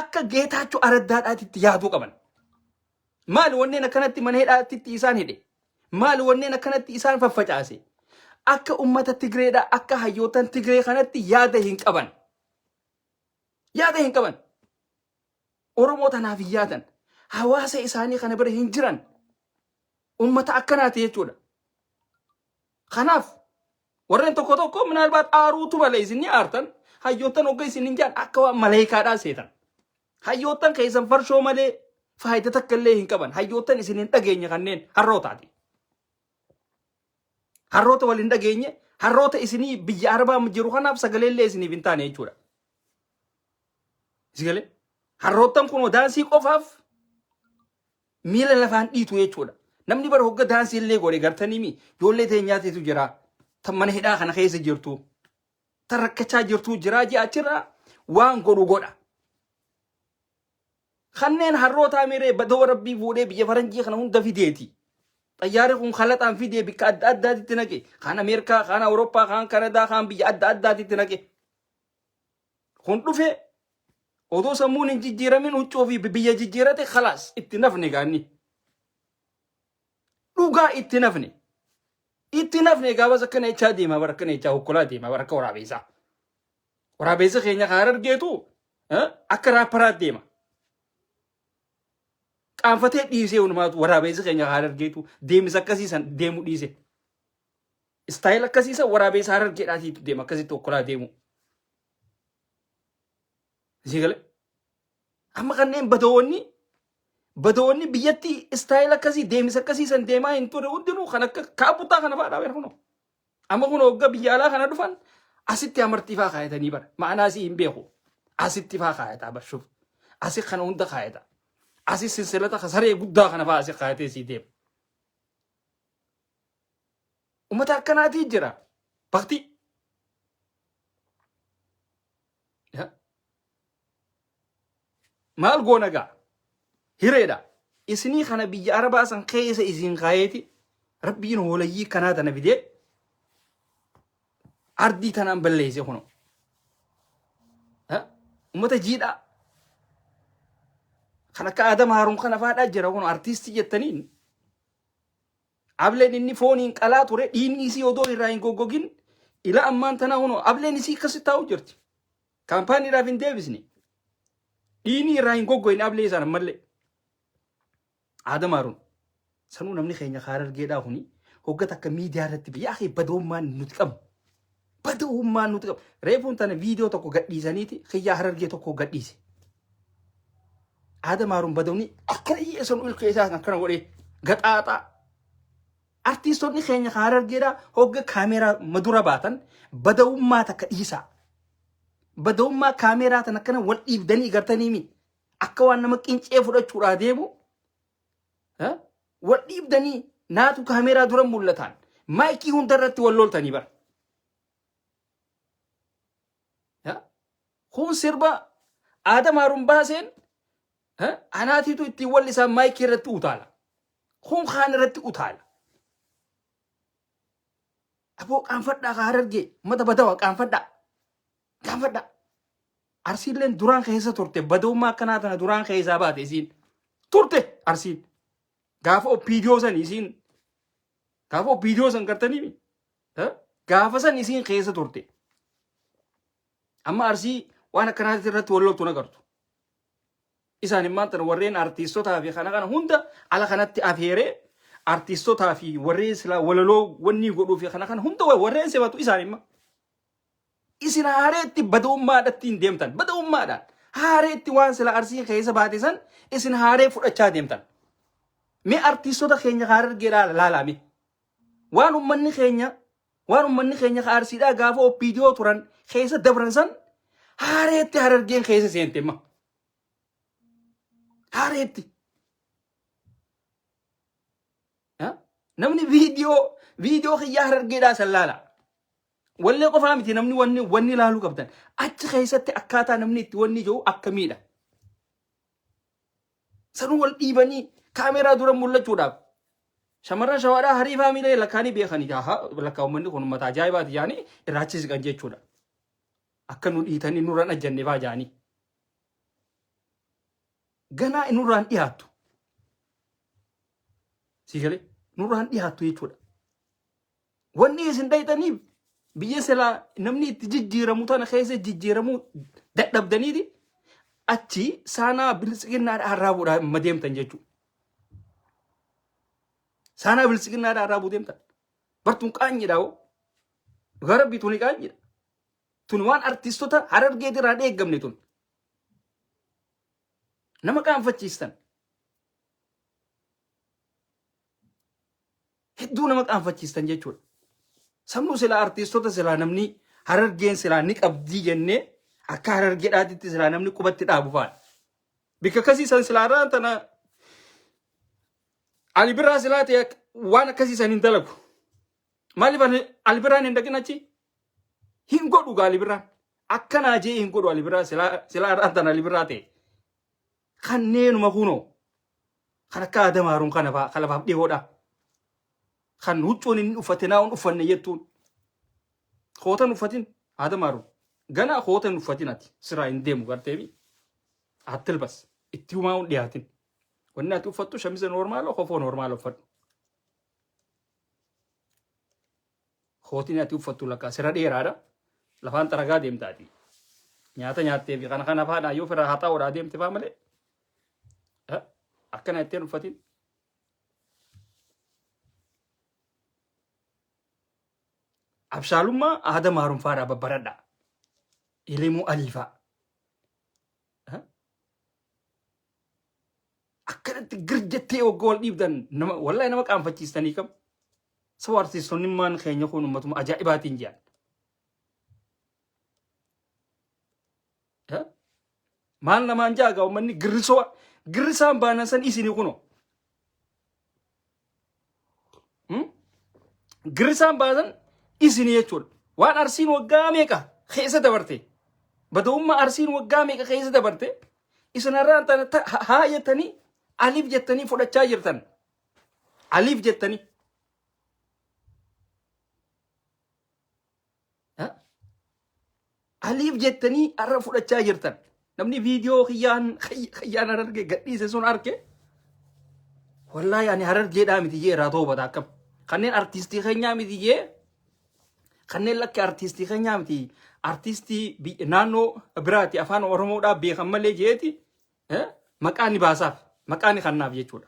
A: akka Geetaachoo Araddaadhaatitti yaaduu qaban maali wanneen akkanatti mana hidhaatitti isaan hidhe maali wanneen akkanatti isaan faffacaase akka ummata Tigreedha akka hayyootan Tigree kanatti yaada hin qaban oromoo tanaaf hin yaadan hawaasa isaanii kana bira hin jiran ummata akkanaati jechuudha kanaaf warreen tokko minaalbaat aaruutu malee isin ni aartan hayyootan hogga isin hin jaan akka waan maleekaadhaa seetan hayyootan keessan farshoo malee faayidaa takka illee hin qaban hayyootan isin hin dhageenye kanneen harrootaati harroota wal hin dhageenye harroota isinii biyya arbaa jiru kanaaf sagalee illee isiniif hin taane jechuudha sagalee harrootan kun daansii qofaaf miila lafaan dhiitu jechuudha namni bara hogga daansii illee godhe gartanii mi ijoollee teenyaatiitu jira tan mana hidhaa kana keessa jirtu tan rakkachaa jirtu jira ji'achirraa waan godha kanneen harroota amiree badoo rabbii fuudhee biyya faranjii kana hunda fideeti xayyaarri kun khalaxaan fidee bikka adda addaatitti naqe kaan Ameerikaa kaan Awurooppaa kaan Kanadaa kaan biyya adda addaatitti naqe kun dhufe odoo sammuun hin jijjiiramin huccuu fi biyya jijjiirate khalaas itti nafne gaanni dhugaa itti nafne gaabas akkana echaa deema bara akkana echaa hokkolaa deema bara akka waraabessa keenya kaan argeetu akka raapparaa deema qaanfatee dhiisee unumaatu waraabessa keenya kaan argeetu deemisa akkasiisan deemu dhiise istaayil akkasiisan waraabessa harargeedhaatiitu deema akkasitti hokkolaa deemu sigale amma kanneen badoonni biyyatti istaayil akkasii deemisa akkasiisan deemaa hin ture hundinuu kan akka kaabuttaa kana fa'aadha beeku kuno amma kun hogga biyya alaa kana dhufan asitti amartiifaa kaayatanii bara ma'anaasii hin beeku asitti faa kaayataa barshuuf asi kana hunda kaayata asi silsilata kasaree guddaa kana faa asi kaayatee sii deema ummata akkanaatii jira bakti maal goona gaa hireedha isinii kana biyya arabaa san keessa isin kaayeeti rabbiin hoolayyii kanaa tana fidee ardii tanaan balleeyse kuno ummata jiidhaa kan akka Adam Haruun kana faadhaa jira kuno artiistii jettaniin ableen inni fooniin qalaa ture dhiinni isii odoo irraa hin goggogin ila ammaan tanaa kuno ableen isii akkasitti taa'u jirti kaampaaniidhaaf hin deebisne dhiinni irraa hin goggoyin ablee isaan ammallee Adam Haruun sanuu namni keenya Harargeedhaa kuni hoggat akka miidiyaa irratti biyya akhi badoommaan nuti qabnu badoommaan nuti qabnu reefuun tana viidiyoo tokko gadhiisaniiti xiyyaa Harargee tokko gadhiise Adam Haruun badoonni akkana hiyyeessan ilka isaa akkana godhee gaxaaxaa artiistonni keenya Harargeedhaa hogga kaameeraa madura baatan bada'ummaa takka dhiisaa. Bada'ummaa kaameeraa tan akkana wal dhiibdanii gartanii mi akka waan nama qincee fudhachuudhaa deemu wal dhiibdanii naatu kaameeraa dura mul'atan maayikii hundarratti wal loltanii bara. Kun sirba Adam Haruun baaseen anaatiitu ittiin wal isaa maayikii irratti utaala. Kun kaan irratti utaala. Aboo qaanfadhaa ka Harargee mata badawa qaanfadhaa. Qaanfadhaa. Arsiilleen duraan keessa turte bada'ummaa akkanaa tana duraan keessaa baate isiin turte arsiin. Gaafa opiidiyoo san isiin gaafa opiidiyoo san gartanii gaafa san isiin keessa turte. Amma arsii waan akkanaatti irratti wal loltu nagartu. Isaan immaan tan warreen artiistotaa fi kana hunda ala kanatti afeeree artiistotaa fi warreen sila walaloo wanni godhuu fi kana hunda warreen sebatu isaan imma. Isin haareetti bada'ummaadhaatti hin deemtan. Bada'ummaadhaan haareetti waan sila arsii keessa baate san isin haaree fudhachaa deemtan. Mee artiistota keenya Harargeedhaa laalame. Waan ummanni keenya ka arsiidhaa gaafa opiidiyoo turan keessa dabran san haareetti Harargeen keessa seente imma. Haareetti. Namni viidiyoo kiyyaa Harargeedhaa san laala. Wallee qofaa miti namni wanni laaluu qabdan. Achi keessatti akkaataa namni itti wanni jiru akkamiidha. Sanuu wal dhiibanii kaameeraa dura mul'achuudhaaf. Shamarran shawaadhaa hariifaa miilee lakkaanii beekanii lakkaa uummanni kun uummata ajaa'ibaati jaanii irraachis kan jechuudha. Akka nu dhiitanii nurraan ajjanne faa jaanii. Ganaa nurraan dhiyaattu. Siigalee nurraan dhiyaattu jechuudha. Wanni isin dhayitaniif biyya silaa namni itti jijjiiramu tana keessa jijjiiramuu dadhabdaniiti achi saanaa bilisiginnaadhaa arraabuudhaan madeemtan jechuudha. Saanaa bilisiginnaadhaa arraabuu deemtan. Bartuun qaanyiidhaa hoo. Dhugaa rabbii tuni qaanyiidha. Tun waan artiistota Harargeetii irraa eeggamne tun. Nama qaanfachiistan. Hedduu nama qaanfachiistan jechuudha. Sabnu silaa artiistota silaa namni Harargeen silaa ni qabdii jennee akka Harargeedhaatitti silaa namni qubatti dhaabu faadha. Bikka akkasiisan silaa irraa tana Albiraa silaa ta'e waan akkasiisan hin dalagu. Maaliif Albiraan hin dhaqin achi? Hin godhu gaa Albiraan. Akkanaa jee hin godhu Albiraa silaa irraa tana Albiraa ta'e. Kanneenuma kunoo kan akka Adam Haruun kana fa'aa kalafaaf dhiyoodha. Kan huccuun inni uffate naa uffanne jettuun. Kootan uffatin Adam Haruun. Ganaa kootan uffatin ati siraa hin deemu garteebi. Attilbas itti humaa hin dhiyaatin. Wanni ati uffattu shamisa normaala kofoo normaala uffadhu. Kootiin ati uffattu lakkaa sira dheeraadha. Lafaan xaragaa deemtaati. Nyaata nyaattee fi kana faadhaa yoo fira haa ta'uudhaa deemte faa malee. Akkana ittiin uffatin. Abshaalummaa Adam Haruun faadhaa babbaradha. Ilimuu Aliifaa. Akkanatti girjettee waggaa wal dhiibdan wallahi nama qaanfachiistanii kam. Saba artiistonni maan keenya kun uummatuma ajaa'ibaatiin jiran. Maal namaan jaagaa uummanni girrisaan baanan san isinii kunoo. Girrisaan baasan isinii jechuudha. Waan arsiin waggaa meeqa keessa dabarte. Bada'ummaa arsiin waggaa meeqa keessa dabarte. Isinarraan haa jettanii aliif jettanii fudhachaa jirtan. Aliif jettanii. Aliif jettanii arra fudhachaa jirtan. Namni viidiyoo kiyyaan Harargee gadhiise sun arge. Wallahi ani Harargeedhaa miti jee irraa toobata akkam. Kanneen artiistii keenyaa miti jee. Kanneen lakki artiistii keenyaa miti. Artiistii naannoo biraati afaan Oromoodhaa beekan malee jeeti. Maqaan ni baasaaf. Maqaan ni kannaaf jechuudha.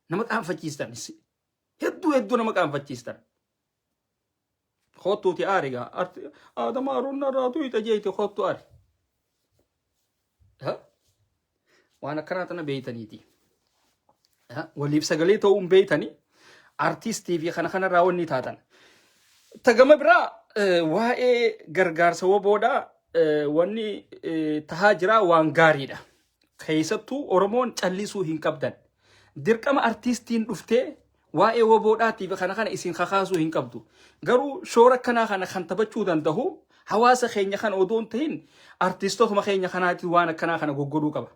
A: Nama qaanfachiistan. Hedduu nama qaanfachiistan. Khottuuti aarigaa. Adam Haruun narraatu ita jeeti khottu aari. Waan akkanaa tana beeytaniiti. waliif sagalee ta'uun beeytanii artistii fi kana raawwanni taatan. Tagama biraa waa'ee gargaarsa woboodhaa wanni tahaa jira waan gaariidha. Keessattuu Oromoon callisuu hin qabdan. Dirqama artistiin dhuftee waa'ee woboodhaatiif kana isin kakaasuu hin qabdu. Garuu shoora kana kan taphachuu danda'u hawaasa keenya kan odoon ta'in artistootuma keenya kanaati waan akkana kana goggodhuu qaba.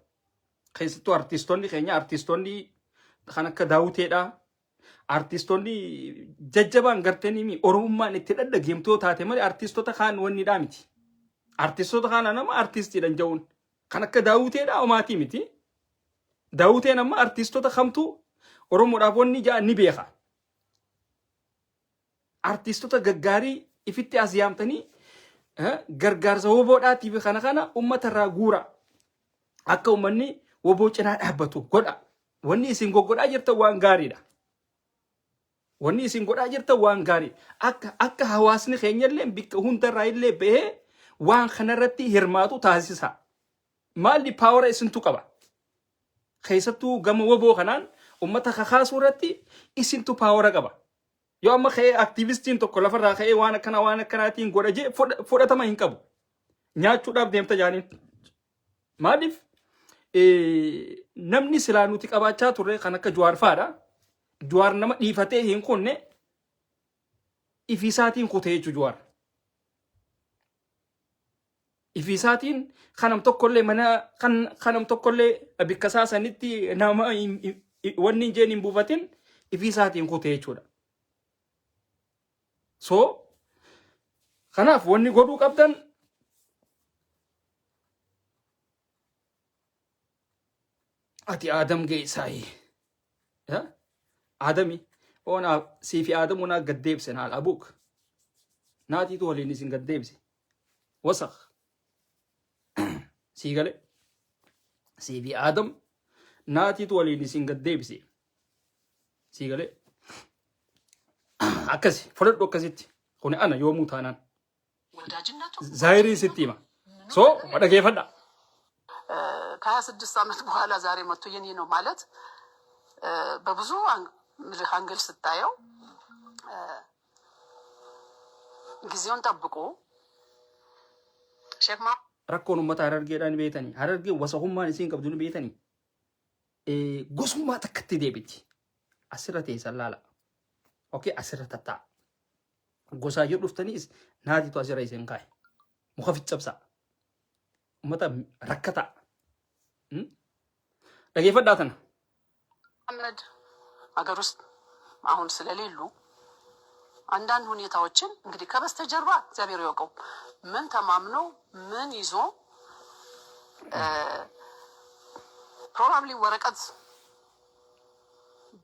A: Keessattuu artistoonni keenya artistoonni kan akka Daawuteedha. Artistoonni jajjabaan gartanii Oromummaan itti dhadhageemtoo taate malee artistoota kaan wanni dhaa miti. Artistoota kaan nama artistiidhaan ja'uun kan akka Daawuteedha omaatii miti. Daawuteen amma artistoota kamtuu Oromoodhaaf wanni ja'a ni beeka. Artistoota gaggaarii ifitti as yaamtanii gargaarsa woboodhaatiif kana uummata irraa guura. Akka uummanni woboo cinaa dhaabbatu godha. Wanni isin goggodhaa jirtan waan gaariidha. Wanni isin godhaa jirtan waan gaarii. Akka hawaasni keenyallee bikka hundarraa illee bahee waan kanarratti hirmaatu taasisa. Maalli paawara isintu qaba. Keessattuu gama woboo kanaan uummata kakaasuu irratti isintu paawara qaba. Yoo amma ka'ee aktiivistiin tokko lafarraa ka'ee waan akkanaatiin godha jee fudhatama hin qabu. Nyaachuudhaaf deemta jaaniin. Maaliif namni silaa nuti qabaachaa turre kan akka Jawaar fa'aadha. Jawaar nama dhiifatee hin kunne ifisaatiin kutee jechuudha Jawaar. Ifisaatiin kanam tokkollee mana kanam tokkollee bikkasaa sanitti nama wanni hin jeen hin buufatin ifisaatiin kutee jechuudha. So kanaaf wanni godhuu qabdan ati Adam geessaayi. Adami ona siifi Adam ona gaddeebse naal abuk. Naatiitu waliin isin gaddeebse. Wasaq. Siigale. Siifi Adam naatiitu waliin isin gaddeebse. Siigale. Akkasi fudhadhu akkasitti. Kuni ana yoomuu taanaan. Zaayirii sitti hima. So dhaggeeffadha.
C: ከ26 ዓመት በኋላ ዛሬ መጥቶ የኔ ነው ማለት በብዙ አንግል ስታየው ጊዜውን ጠብቆ ሼክ
A: rakkoon uummata Harargeedhaan beetanii Harargee wasahummaan isiin qabduun beetanii gosummaa takkatti deebiti asirra teessan laala. Okay, asirra tattaa. Gosaa yoo dhuftaniis naatiitu asirra isin kaa'e. Muka ficcabsaa. Uummata rakkataa. dhaggeeffadhaa tana.
C: አህመድ ሀገር ውስጥ አሁን ስለሌሉ አንዳንድ ሁኔታዎችን እንግዲህ ከበስተጀርባ እግዚአብሔር ያውቀው ምን ተማምኖ ምን ይዞ ፕሮባብሊ ወረቀት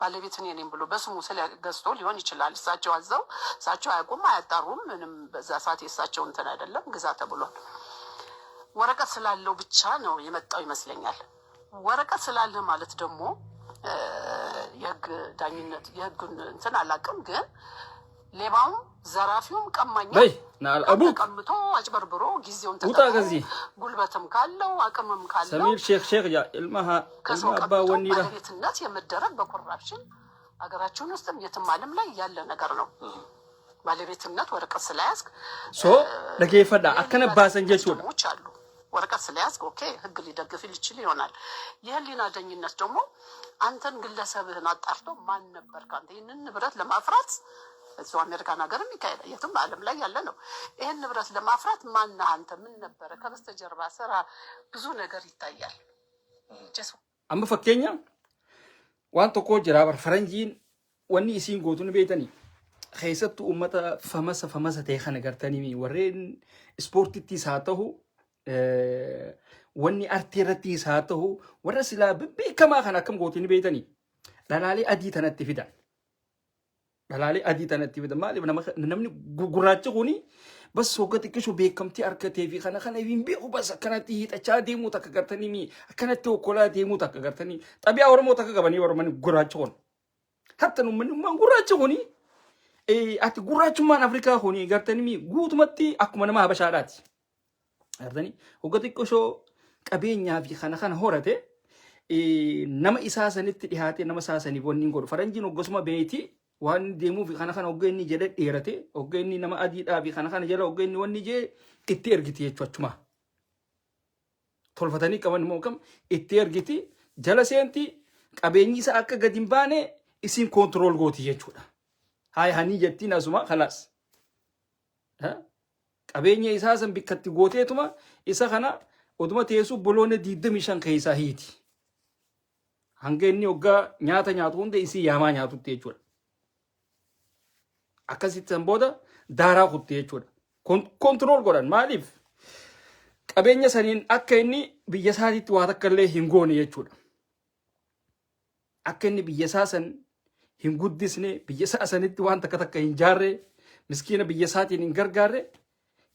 C: ባለቤት እኔ ነኝ ብሎ በስሙ ስለገዝቶ ሊሆን ይችላል። እሳቸው አዘው እሳቸው አያውቁም አያጣሩም። ምንም በዛ ሰዓት የእሳቸው እንትን አይደለም ግዛ ተብሏል። ወረቀት ስላለው ብቻ ነው የመጣው ይመስለኛል። ወረቀት ስላለ ማለት ደግሞ የህግ ዳኝነት የህጉን እንትን አላውቅም፣ ግን ሌባውም ዘራፊውም ቀማኛው ቀምቶ አጭበርብሮ ጊዜውን ተጠቅሞ ጉልበትም ካለው አቅምም ካለው
A: ሰሚር ሼክ ያ ኢልማሃ አባ ወኒራ
C: ባለቤትነት የመደረግ በኮራፕሽን አገራችን ውስጥም የትም ዓለም ላይ ያለ ነገር ነው። ባለቤትነት ወረቀት ስለያዝክ
A: ሶ ለጌፈዳ አከነባሰን ጀቹ
C: አሉ። ወረቀት ስለያዝክ ኦኬ ህግ ሊደግፍ ይችላል ይሆናል። የህሊና ዳኝነት ደግሞ አንተን ግለሰብህን አጣርቶ ማን ነበር ካንተ ይህንን ንብረት ለማፍራት እዛው አሜሪካን ሀገርም ይካሄዳል፣ የትም ዓለም ላይ ያለ ነው። ይሄን ንብረት ለማፍራት ማን አንተ ምን ነበር ከበስተጀርባ ስራ ብዙ ነገር ይታያል። ጀሱ
A: አም ፈከኛ ዋን ቶኮ ጅራበር ፈረንጂን ወኒ ሲን ጎቱን ቤተኒ ኸይሰቱ ኡመታ ፈመሰ ተኸነ ገርተኒ ወሬን ስፖርቲቲ ሳተሁ ወኒ አርቲረቲ ሳተሁ ወረስላ በከማ ከናከም ጎቱን ቤተኒ ዳላሊ አዲ ተነቲ ፊዳን ዳላሊ አዲ ተነቲ ፊዳን ማሊ ነምኒ ጉራጭ ሁኒ በስ ወገት ከሹ ቤከምቲ አርከቴ ፊ ከነ ቢን ቢኡ በስ ከነቲ ተቻ ዴሙ ተከገርተኒ ሚ ከነቲ ወኮላ ዴሙ ተከገርተኒ ጠቢያ ወርሞ ተከገበኒ ወርመን ጉራጭ ሆን ሀብተኑ ምን ማን ጉራጭ ሁኒ ati gurraachummaan Afrikaa honi gartanii guutumatti akkuma nama Habashaadhaati. Gartanii hoggati qoshoo qabeenyaa fi kana horate nama isaa sanitti dhihaate nama isaa saniif wanni godhu faranjiin hoggosuma beeti waan deemuuf kana hogganni jedhe dheerate hogganni nama adiidhaa fi kana jala hogganni wanni jee itti ergiti jechuudha achuma tolfatanii qaban immoo kam itti ergiti jala seenti qabeenyi isaa akka gadi hin baane isin kontrol gooti jechuudha haay hani jettiin asuma khalaas qabeenya isaa san bikkatti gooteetuma isa kana oduma teessu boloone 25 keessa hiiti hanga inni hoggaa nyaata nyaatu hunda isii yaamaa nyaatutti jechuudha akkasitti san booda daaraa kutte jechuudha kontrol godhan maaliif qabeenya saniin akka inni biyya isaatiitti waa takka illee hin goone jechuudha akka inni biyya isaa san hin guddisne biyya isaa sanitti waan takka hin jaarre miskiina biyya isaatiin hin gargaarre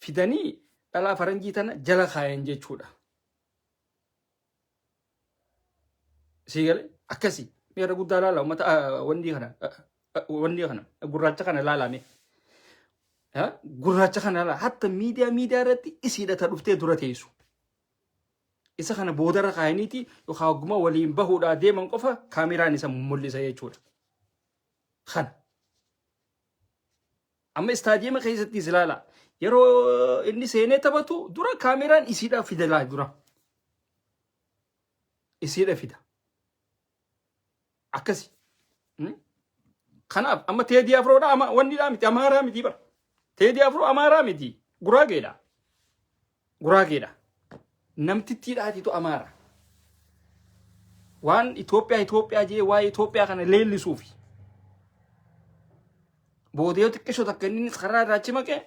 A: fidanii dhalaa faranjii tana jala kaayan jechuudha sigale akkasi meera guddaa laala ummata wanni kana gurraacha kana laalame gurraacha kana laala hatta miidiyaa irratti isiidha ta dhuftee dura teessu isa kana boodara kaayaniiti yookaan hogguma waliin bahuudhaa deeman qofa kaameraan isa mul'isa jechuudha kana amma istaadiyeema keessatti ilaala yeroo inni seenee taphatu dura kaameraan isiidha fidalaa dura isiidha fida akkasi kanaaf amma Teedii Afroodha ama wanni dha miti amaaraa miti bara Teedii Afroo amaaraa miti guraageedha namtittiidhaatitu amaara waan Itoophiyaa jee waa'ee Itoophiyaa kana leellisuufi boodiyoo xiqqishoo takka inni karaa irraachi maqee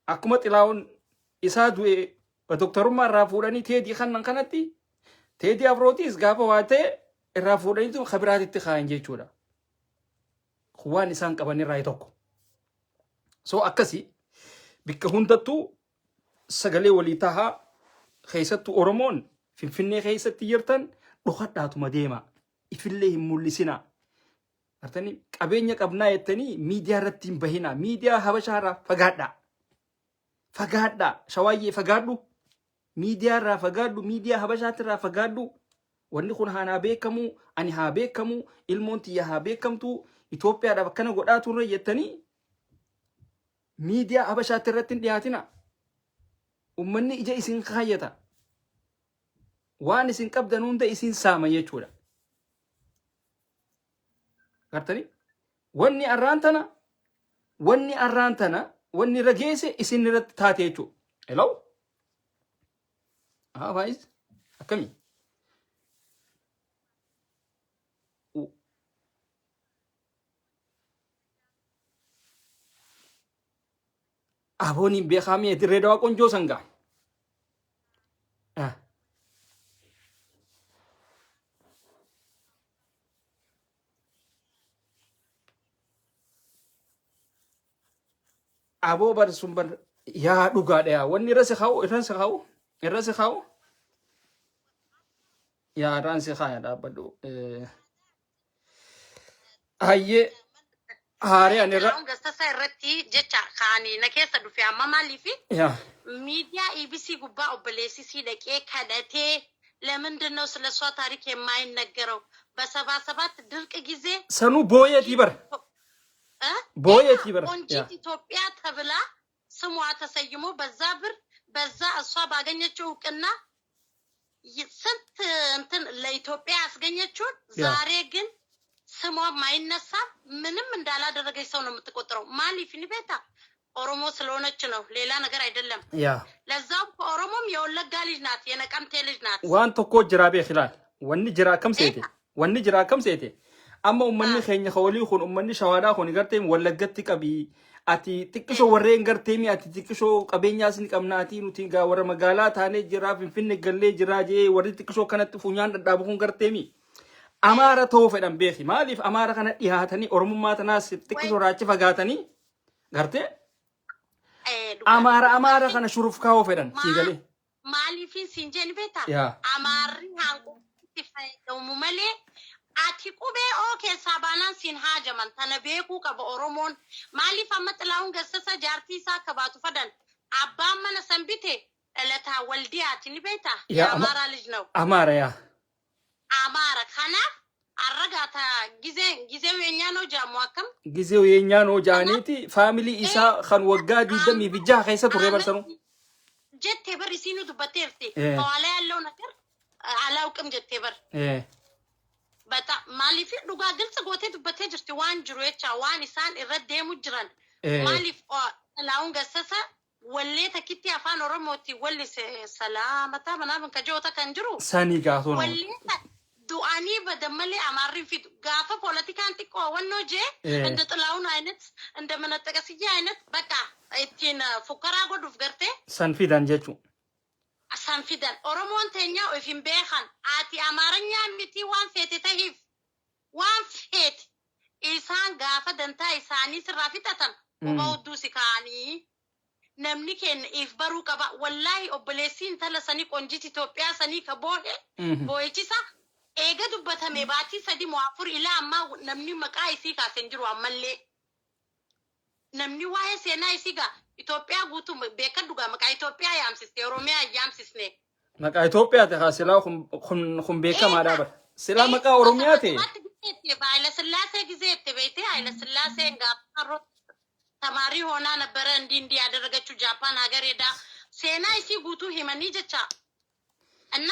A: akkuma xilaawun isaa du'e doktorummaa irraa fuudhanii Teedii kanatti Teedii Afrootis gaafa waa ta'e irraa fuudhaniitu kabiraatitti kaayan jechuudha waan isaan qaban irraa tokko so akkasi bikka hundattuu sagalee walii tahaa keessattuu Oromoon Finfinnee keessatti jirtan dhokadhaatuma deema ifillee hin mul'isina artanii qabeenya qabnaa jettanii miidiyaa irratti hin bahina miidiyaa habashaa irraa fagaadhaa shawaayyee fagaadhu miidiyaa irraa fagaadhu miidiyaa habashaatti irraa fagaadhu wanni kun haa beekamu ani haa beekamu ilmoon tiyya haa beekamtu Itoophiyaadhaaf akkana godhaa turre jettanii miidiyaa habashaatti irratti hin dhiyaatina ummanni ija isin kaayyata waan isin qabdan hunda isin saama jechuudha gartanii wanni arraan tana wanni rageesse isin irratti taate jechuudha hello vaayis akkamii Abonin beekame Dirreedawaa qonjoo sangaa aboo barsun bar yaa dhugaadha yaa wanni irra si kaa'u yaa irraan si kaaya dhaabbadhu hayyee Hari ani
D: Kalau gasta saya reti jecha kani na kesa dufi amma malifi media ABC gubba obelesi si dake kadate ለምንድነው ስለሷ ታሪክ የማይነገረው በ77 ድርቅ ጊዜ
A: ሰኑ ቦየት ይበር
D: ቆንጂት ኢትዮጵያ ተብላ ስሟ ተሰይሞ በዛ ብር በዛ እሷ ባገኘችው እውቅና ስንት እንትን ለኢትዮጵያ ያስገኘችው ዛሬ ግን ስሟ ማይነሳ ምንም እንዳላደረገች ሰው ነው የምትቆጥረው ማሊፊኒ ቤታ ኦሮሞ ስለሆነች ነው ሌላ ነገር አይደለም ለዛው ኦሮሞም የወለጋ ልጅ ናት የነቀምቴ ልጅ ናት
A: ዋን ተኮ ጅራቤ ይላል ወኒ ጅራ ከም ሴቴ አማ ኡመኒ ኸኛ ኸወሊ ኹን ኡመኒ ሸዋዳ ኹን ገርቴም ወለገቲ ቀቢ አቲ ጥቅሶ ወሬን ገርቴሚ አቲ ጥቅሶ ቀበኛስን ቀምናቲ ኑቲን ጋ ወረ መጋላ ታኔ ጅራ ፍንፍን ገሌ ጅራጄ ወሪ ጥቅሶ ከነት ፉኛን ዳብኹን ገርቴሚ አማራ ተወፈደን ቤኺ ማሊፍ አማራ ከነ ዲሃተኒ ኦሮሞማ ተናስ ጥቅሶ ራጭ ፈጋተኒ ገርቴ አማራ ከነ ሹሩፍ ካው ፈደን ሲገሌ
D: ማሊፊን ሲንጀን ቤታ አማሪ ሃንቁ ሲፈደው ሙመሌ አቲ ቁቤ ኦኬ ሳባናን ሲን ሃጀማን ተነቤኩ ከበኦሮሞን ማሊፍ አመጥላውን ገሰሰ ጃርቲሳ ከባቱ ፈደን አባመነ ሰንቢቴ ለታ ወልዲያቲኒ ቤታ የአማራ ልጅ ነው
A: አማራ ያ
D: Amara kanaaf arragaata gizee weenyaanoo jaamu akkam
A: ጊዜው የኛ ነው ጃኒቲ ፋሚሊ ኢሳ ኸን ወጋ ዲደም ይብጃ ከይሰ ቱሬ በርሰኑ
D: jettee bar isiinu dubbatteerti hawaala yaalloo nagar alaawqam jettee bar bata maaliif dhugaa gilsa gootee dubbattee jirti waan jiru jecha waan isaan irra deemu jiran maaliif laawun gassasa wallee takkitti afaan oromooti walli salaamata manaaban kajoota kan jiru
A: sanii gaafoo
D: wallee du'anii badammalee amaarri fidu gaafa poolitikaan xiqqoo wannoo jee እንደ ጥላውን አይነት እንደ መነጠቀስዬ አይነት በቃ እቲን ፉከራ ጎዱፍ ገርቴ
A: ሰንፊዳን ጀቹ
D: sanfidan oromoon teenya ifin beekan ati amaranya miti waan feete tahif waan feete isaan gaafa dantaa isaanii sirraa fixatan quba hudduu si kaanii namni kenna if baruu qaba wallahi obboleessiin tala sanii qonjit Itoophiyaa sanii ka boohe boo'ichisa eega dubbatame baatii sadi mu'afur ilaa ammaa namni maqaa isii kaasen jiru ammallee namni waa'ee seenaa isii gaa Itoophiyaa guutuu beekan dhugaa maqaa Itoophiyaa yaamsiste Oromiyaa yaamsisne
A: maqaa Itoophiyaa ta'aa silaa kun beekamaadha bar silaa maqaa Oromiyaa ta'e
D: Haile Sillaasee gizeette beete Haile Sillaasee gaafa tamarii hoonaa ነበረ እንዲህ ያደረገችው ጃፓን ሀገር ሄዳ ሴና isii guutuu himanii jecha እና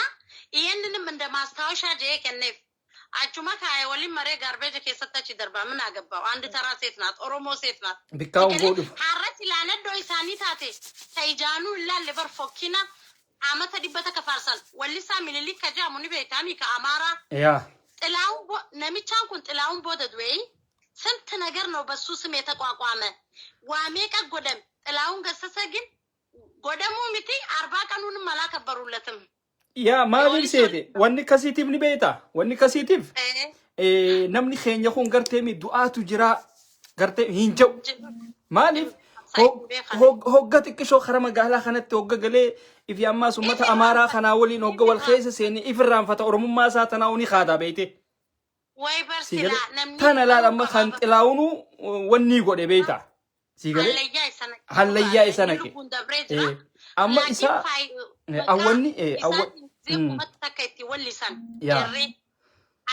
D: ይሄንንም እንደ ማስታወሻ ጀ ከነፍ አቹማ ካይ ወሊ መሬ ጋርቤጅ ከሰጣች ደርባ ምን አገባው አንድ ተራ ሴት ናት ኦሮሞ ሴት ናት
A: ቢካው ጎዱ
D: ሐረት ይላነዶ ኢሳኒ ታቴ ተይጃኑ ይላል ለበር ፎኪና አመተ ዲበተ ከፋርሳል ወሊሳ ሚሊሊክ ከጃሙኒ ቤታኒ ከአማራ
A: ያ
D: ጥላውን ነሚቻን ኩን ጥላውን ቦደድዌይ ስንት ነገር ነው በሱ ስም የተቋቋመ ዋሜ ቀጎደም ጥላውን ገሰሰ ግን ጎደሙ ሚቲ 40 ቀኑንም አላከበሩለትም
A: ያ ማሊል ሴቴ ወኒ ከሲቲቭ ኒ ቤታ ወኒ ከሲቲቭ namni keenya kun gartee mi du'aatu jira gartee hin jiru maaliif hogga xiqqishoo kara magaalaa kanatti hogga galee ifi ammaas ummata amaaraa kanaa waliin hogga wal keessa seeni ifirraanfata oromummaa isaa tanaa uni haadaa beeyte tana laal amma kan xilaawunu wanni godhe beeyta sigale hallayyaa isa naqe amma isa awwanni
D: takkaiti wallisan jirri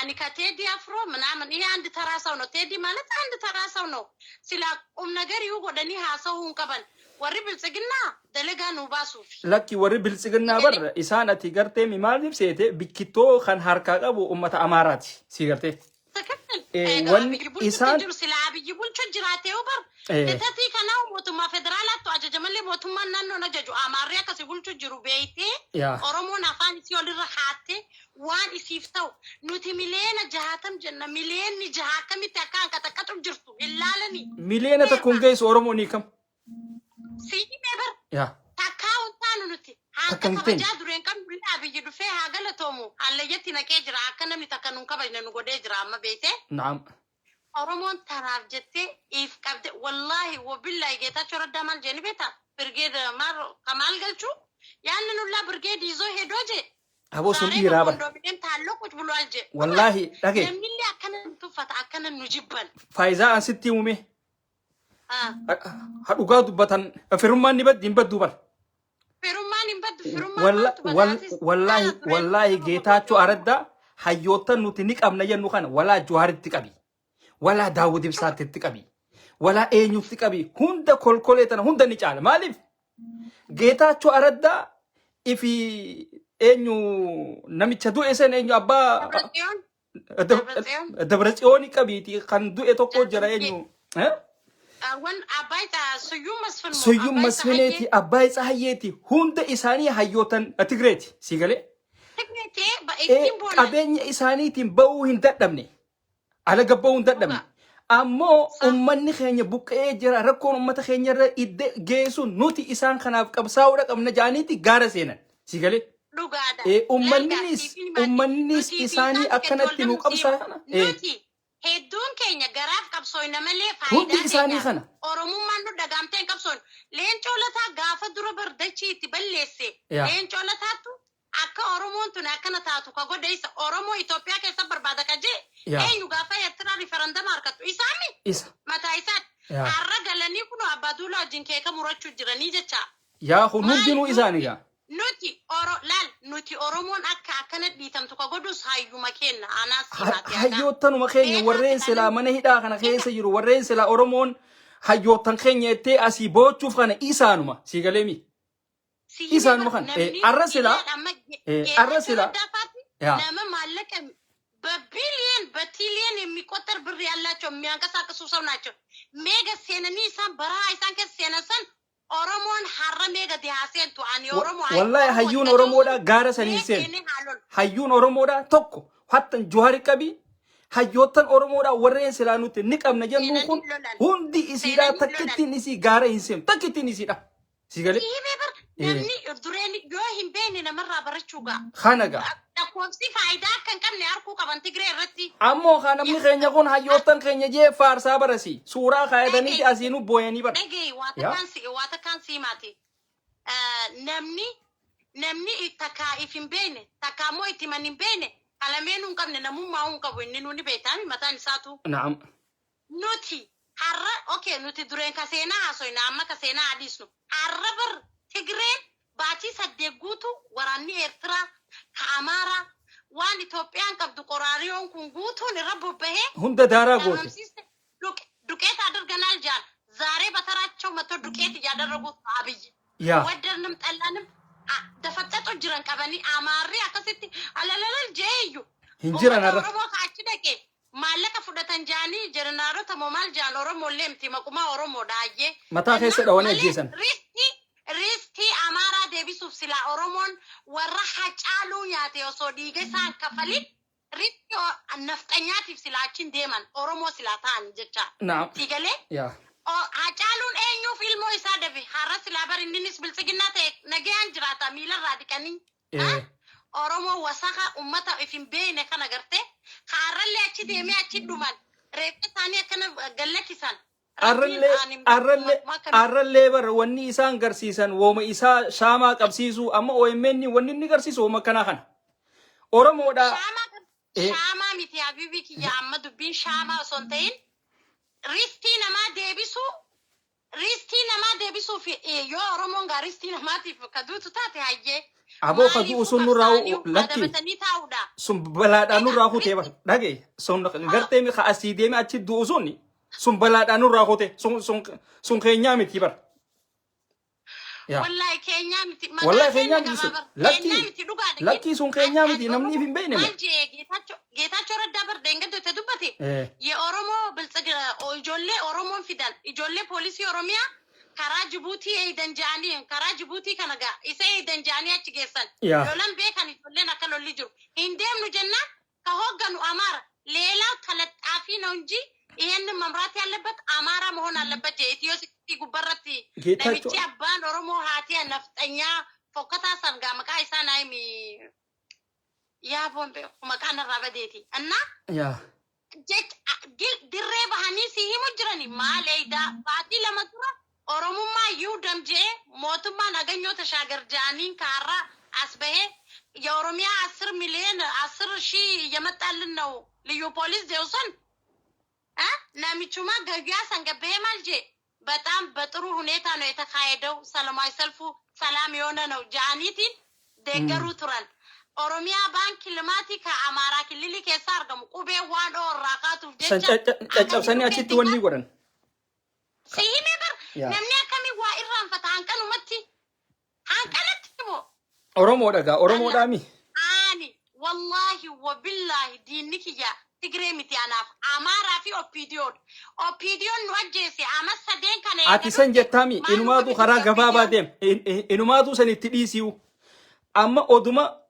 D: ani ka Teddy Afro ምናምን ይሄ አንድ ተራ ሰው ነው ቴዲ ማለት አንድ ተራ ሰው ነው ሲላ ቁም ነገር ይጎደኒ ሃሰውን ቀበል ወሪ ብልጽግና ደለጋ ነው ባሱፍ
A: ለኪ ወሪ ብልጽግና በር ኢሳን አቲ ገርቴ ሚማልም ሴቴ ቢኪቶ ካን ሃርካ ቀቡ ኡመተ አማራቲ ሲገርቴ ወን ኢሳን
D: ሲላ አብይ ቡልቹ ጅራቴው በር ተቲ ከናው ሞቱማ ፌደራላቱ አጀጀመለ ሞቱማ ናኖ ነጀጁ አማሪያ ከሲ ቡልቹ ጅሩ ቤይቴ ኦሮሞን አፋን ሲወል ረሃቴ waan isiiftaw nuti miliyeena 60 jenna miliyeenni 60 kamitti akkaan qaxaqatu jirtu ilaalani
A: miliyeena takkuun geessu oromoo ni kam
D: sii meebar
A: yaa
D: takkaawun taanu nuti haa kabajaa dureen kan bilaa biyyi dhufee haa galatoomu hallayyetti naqee jira akka namni takka nuun kabajne nu godhee jira amma beekte
A: naam
D: oromoon tanaaf jettee if qabde wallaahi wabillahi geetachoo raddaa maal jeeni beeta birgeed maar kamaal galchuu yaanni nullaa birgeed izoo hedoo jee
A: abo sun dhiiraa bar wallahi dhage
D: namni akkana tufata akkana nujibban
A: faayizaa ansitti uume hadhugaa dubbatan firummaan ni baddi hin baddu bar
D: firummaan hin baddu firummaan
A: wallahi geetaachoo aradda hayyoottan nuti ni qabna jennu kana walaa Jawaaritti qabi walaa Daawud Ibsaatti qabi walaa eenyutti qabi hunda kolkoleetan hunda ni caala maaliif geetaachoo aradda ifi eenyu namicha du'e sen eenyu abbaa Dabratsiyooni qabiiti kan du'e tokko jira eenyu
D: wan abbaayta
A: suyyum masfineeti abbaay tsahayyeeti hunda isaanii hayyootan Tigreeti sigale qabeenya isaaniitiin ba'uu hin dadhabne ala gabba'uu hin dadhabne ammoo ummanni keenya buqqee jira rakkoon ummata keenya irra idde geessu nuti isaan kanaaf qabsaa'uudha qabna jaaniiti gaara seenan sigale ummannis isaanii akkanatti nu qabsaa kana
D: hedduun keenya garaaf qabsooyna malee
A: hundi isaanii kana
D: oromummaan nu dhagaamteen qabsooyn leencoo lataa gaafa dura bardachi itti balleesse leencoo lataatu akka oromoon tun akkana taatu ka godheessa oromoo Itoophiyaa keessa barbaada ka jee eenyu gaafa Eertiraa riferendama harkattu isaami mataa isaati har'a galanii kun abbaa duulaa wajjin keeka murachuu jiranii jecha
A: yaa hundinuu isaanii gaa
D: nuti laal nuti Oromoon akka dhiitamtu ka godhus hayyuma kenna anaas himaati
A: hayyootanuma keenya warreen silaa mana hidhaa kana keessa jiru warreen silaa Oromoon hayyootan keenya ittee asii boochuuf kana isaanuma sigaleemi isaanuma kana arra silaa
D: nama maallaqa በቢሊየን የሚቆጠር ብር ያላቸው የሚያንቀሳቅሱ ሰው ናቸው። ሜጋ ሴነኒ ኢሳን በረሃ ኢሳን ከሴነሰን ኦሮሞን ሐረሜ ገዲ ሐሴንቱ አን ኦሮሞ
A: ወላሂ ሀዩን ኦሮሞዳ ጋራ ሰኒሴን ሀዩን ኦሮሞዳ ቶኮ ሀተን ጆሃሪ ቀቢ ሀዮተን ኦሮሞዳ ወሬን ስላኑት ንቀም ነጀኑ ሁን ሁንዲ ኢሲዳ ተክቲን ኢሲ ጋራ ኢንሴም ተክቲን ኢሲዳ ሲገለ
D: namni dureen yoo hin beekne namarraa barachuuga
A: khanaga
D: lakkoofsi faayidaa kan qabne harkuu qaban Tigree irratti
A: ammoo namni keenya kun hayyootan keenya jee faarsaa barasi suuraa kaayatanii asiinu booyanii bara
D: dhagee waata kan siimaati namni takkaa if hin beekne takkaa immoo itti man hin beekne qalameen hin qabne namummaa hin qabu inni nuni beektaami mataan isaatu
A: naam
D: nuti har'a okay nuti dureen ka seenaa haasoyna amma ka seenaa adiisnu har'a bar Tigreen baatii saddeet guutu waraanni Eertiraa ka Amaaraa waan Itoophiyaan qabdu qoraariyoon kun guutuun irra bobbahee
A: hunda daaraa goote
D: ዱቄት አድርገናል ጃን ዛሬ በተራቸው መቶ ዱቄት እያደረጉት አብይ ወደድንም ጠላንም ደፈጠጦ ጅረን ቀበኒ አማሪ አከሲቲ አለለል ጀዩ
A: እንጅራን አረ
D: ኦሮሞ ካች ደቄ ማለከ ፉደተን ጃኒ ጀርናሮ ተሞማል ጃን ኦሮሞ ለምቲ መቁማ ኦሮሞ ዳዬ
A: መታ ከሰ ደወነ ጄሰን
D: riskii Amaaraa deebisuuf sila Oromoon warra hacaaluu nyaate osoo dhiiga isaan kafalin riskii nafxanyaatiif sila achiin deeman Oromoo sila ta'an jecha. Tigalee? Hacaaluun eenyuuf ilmoo isaa dabe har'a silaa bari innis bilisiginnaa ta'e nagayaan jiraata miilarraa dhiqanii. Oromoo wasaka ummata if hin beekne kana gartee har'allee achi deemee achi dhuman reeffa isaanii akkana gallakisan.
A: arralle bar wanni isaan garsiisan wooma isaa shaamaa qabsiisu amma OMN wanni inni garsiisu wooma kana kana Oromoodha
D: shaamaa miti habibi kiyya amma dubbiin shaamaa osoo hin ta'in ristii namaa deebisuuf yoo Oromoon gaa ristii namaatiif kaduutu taate hayyee
A: aboo kaduu sun nurraa lakki sun balaadhaan nurraa kutee bar dhage sun gartee mi ka asii deeme achi du'u sunni sun balaadhaan nurraa kutee sun keenyaa miti bar
D: wallahi keenyaa miti
A: lakki sun keenyaa miti namni hin beekne
D: ጌታቸው ረዳ በር ደንገዶ ተዱበቴ የኦሮሞ ብልጽግና ijoollee ኦሮሞን ፊዳል ijoollee ፖሊሲ ኦሮሚያ karaa Jibuutii eedanjaanii karaa Jibuutii kana gaa isa eedanjaanii achi geessan yolan beekan ijoolleen akka lolli jiru hin deemnu jennaan ka hogganu Amaara ሌላው ተለጣፊ ነው እንጂ ይሄን መምራት ያለበት አማራ መሆን አለበት የኢትዮ ሲቲ ጉበረት ለብቻ አባን ኦሮሞ ሃቲያ ነፍጠኛ ፎከታ ሰንጋ መቃ ኢሳናይሚ ያ ቦምቤ መቃን ራበዴቲ እና ጀት ድሬ ባህኒ ሲሂሙ ጅረኒ ማሌዳ ባቲ ለመቱራ ኦሮሞማ ዩ ደምጄ ሞቱማ ነገኞ ተሻገር ጃኒን ካራ አስበሄ የኦሮሚያ 10 ሚሊዮን 10 ሺህ የመጣልን ነው ልዩ ፖሊስ ዴውሰን ናሚቹማ ገቢያ ሰንገበሄ ማልጄ በጣም በጥሩ ሁኔታ ነው የተካሄደው ሰላማዊ ሰልፉ ሰላም የሆነ ነው ጃኒቲን ደገሩ ቱራን ኦሮሚያ ባንክ ልማቲ ከአማራ ክልል ከሳር ገሙ ቁቤ ዋዶ ራቃቱ
A: ጨጨብሰኒ አቺት ወኒ ጎደን
D: ሲሂሜ በር ነምኔ ከሚ ዋ ኢራን ፈታን ቀኑ መቲ አንቀለት ሞ
A: ኦሮሞ ደጋ ኦሮሞ ዳሚ
D: አኒ والله وبالله دينك يا Tigree miti anaaf Amaaraa fi Oppiidiyoon nu ajjeese amma sadeen kana
A: ati san jettami inumaatu karaa gabaabaa deem inumaatu san itti dhiisiu amma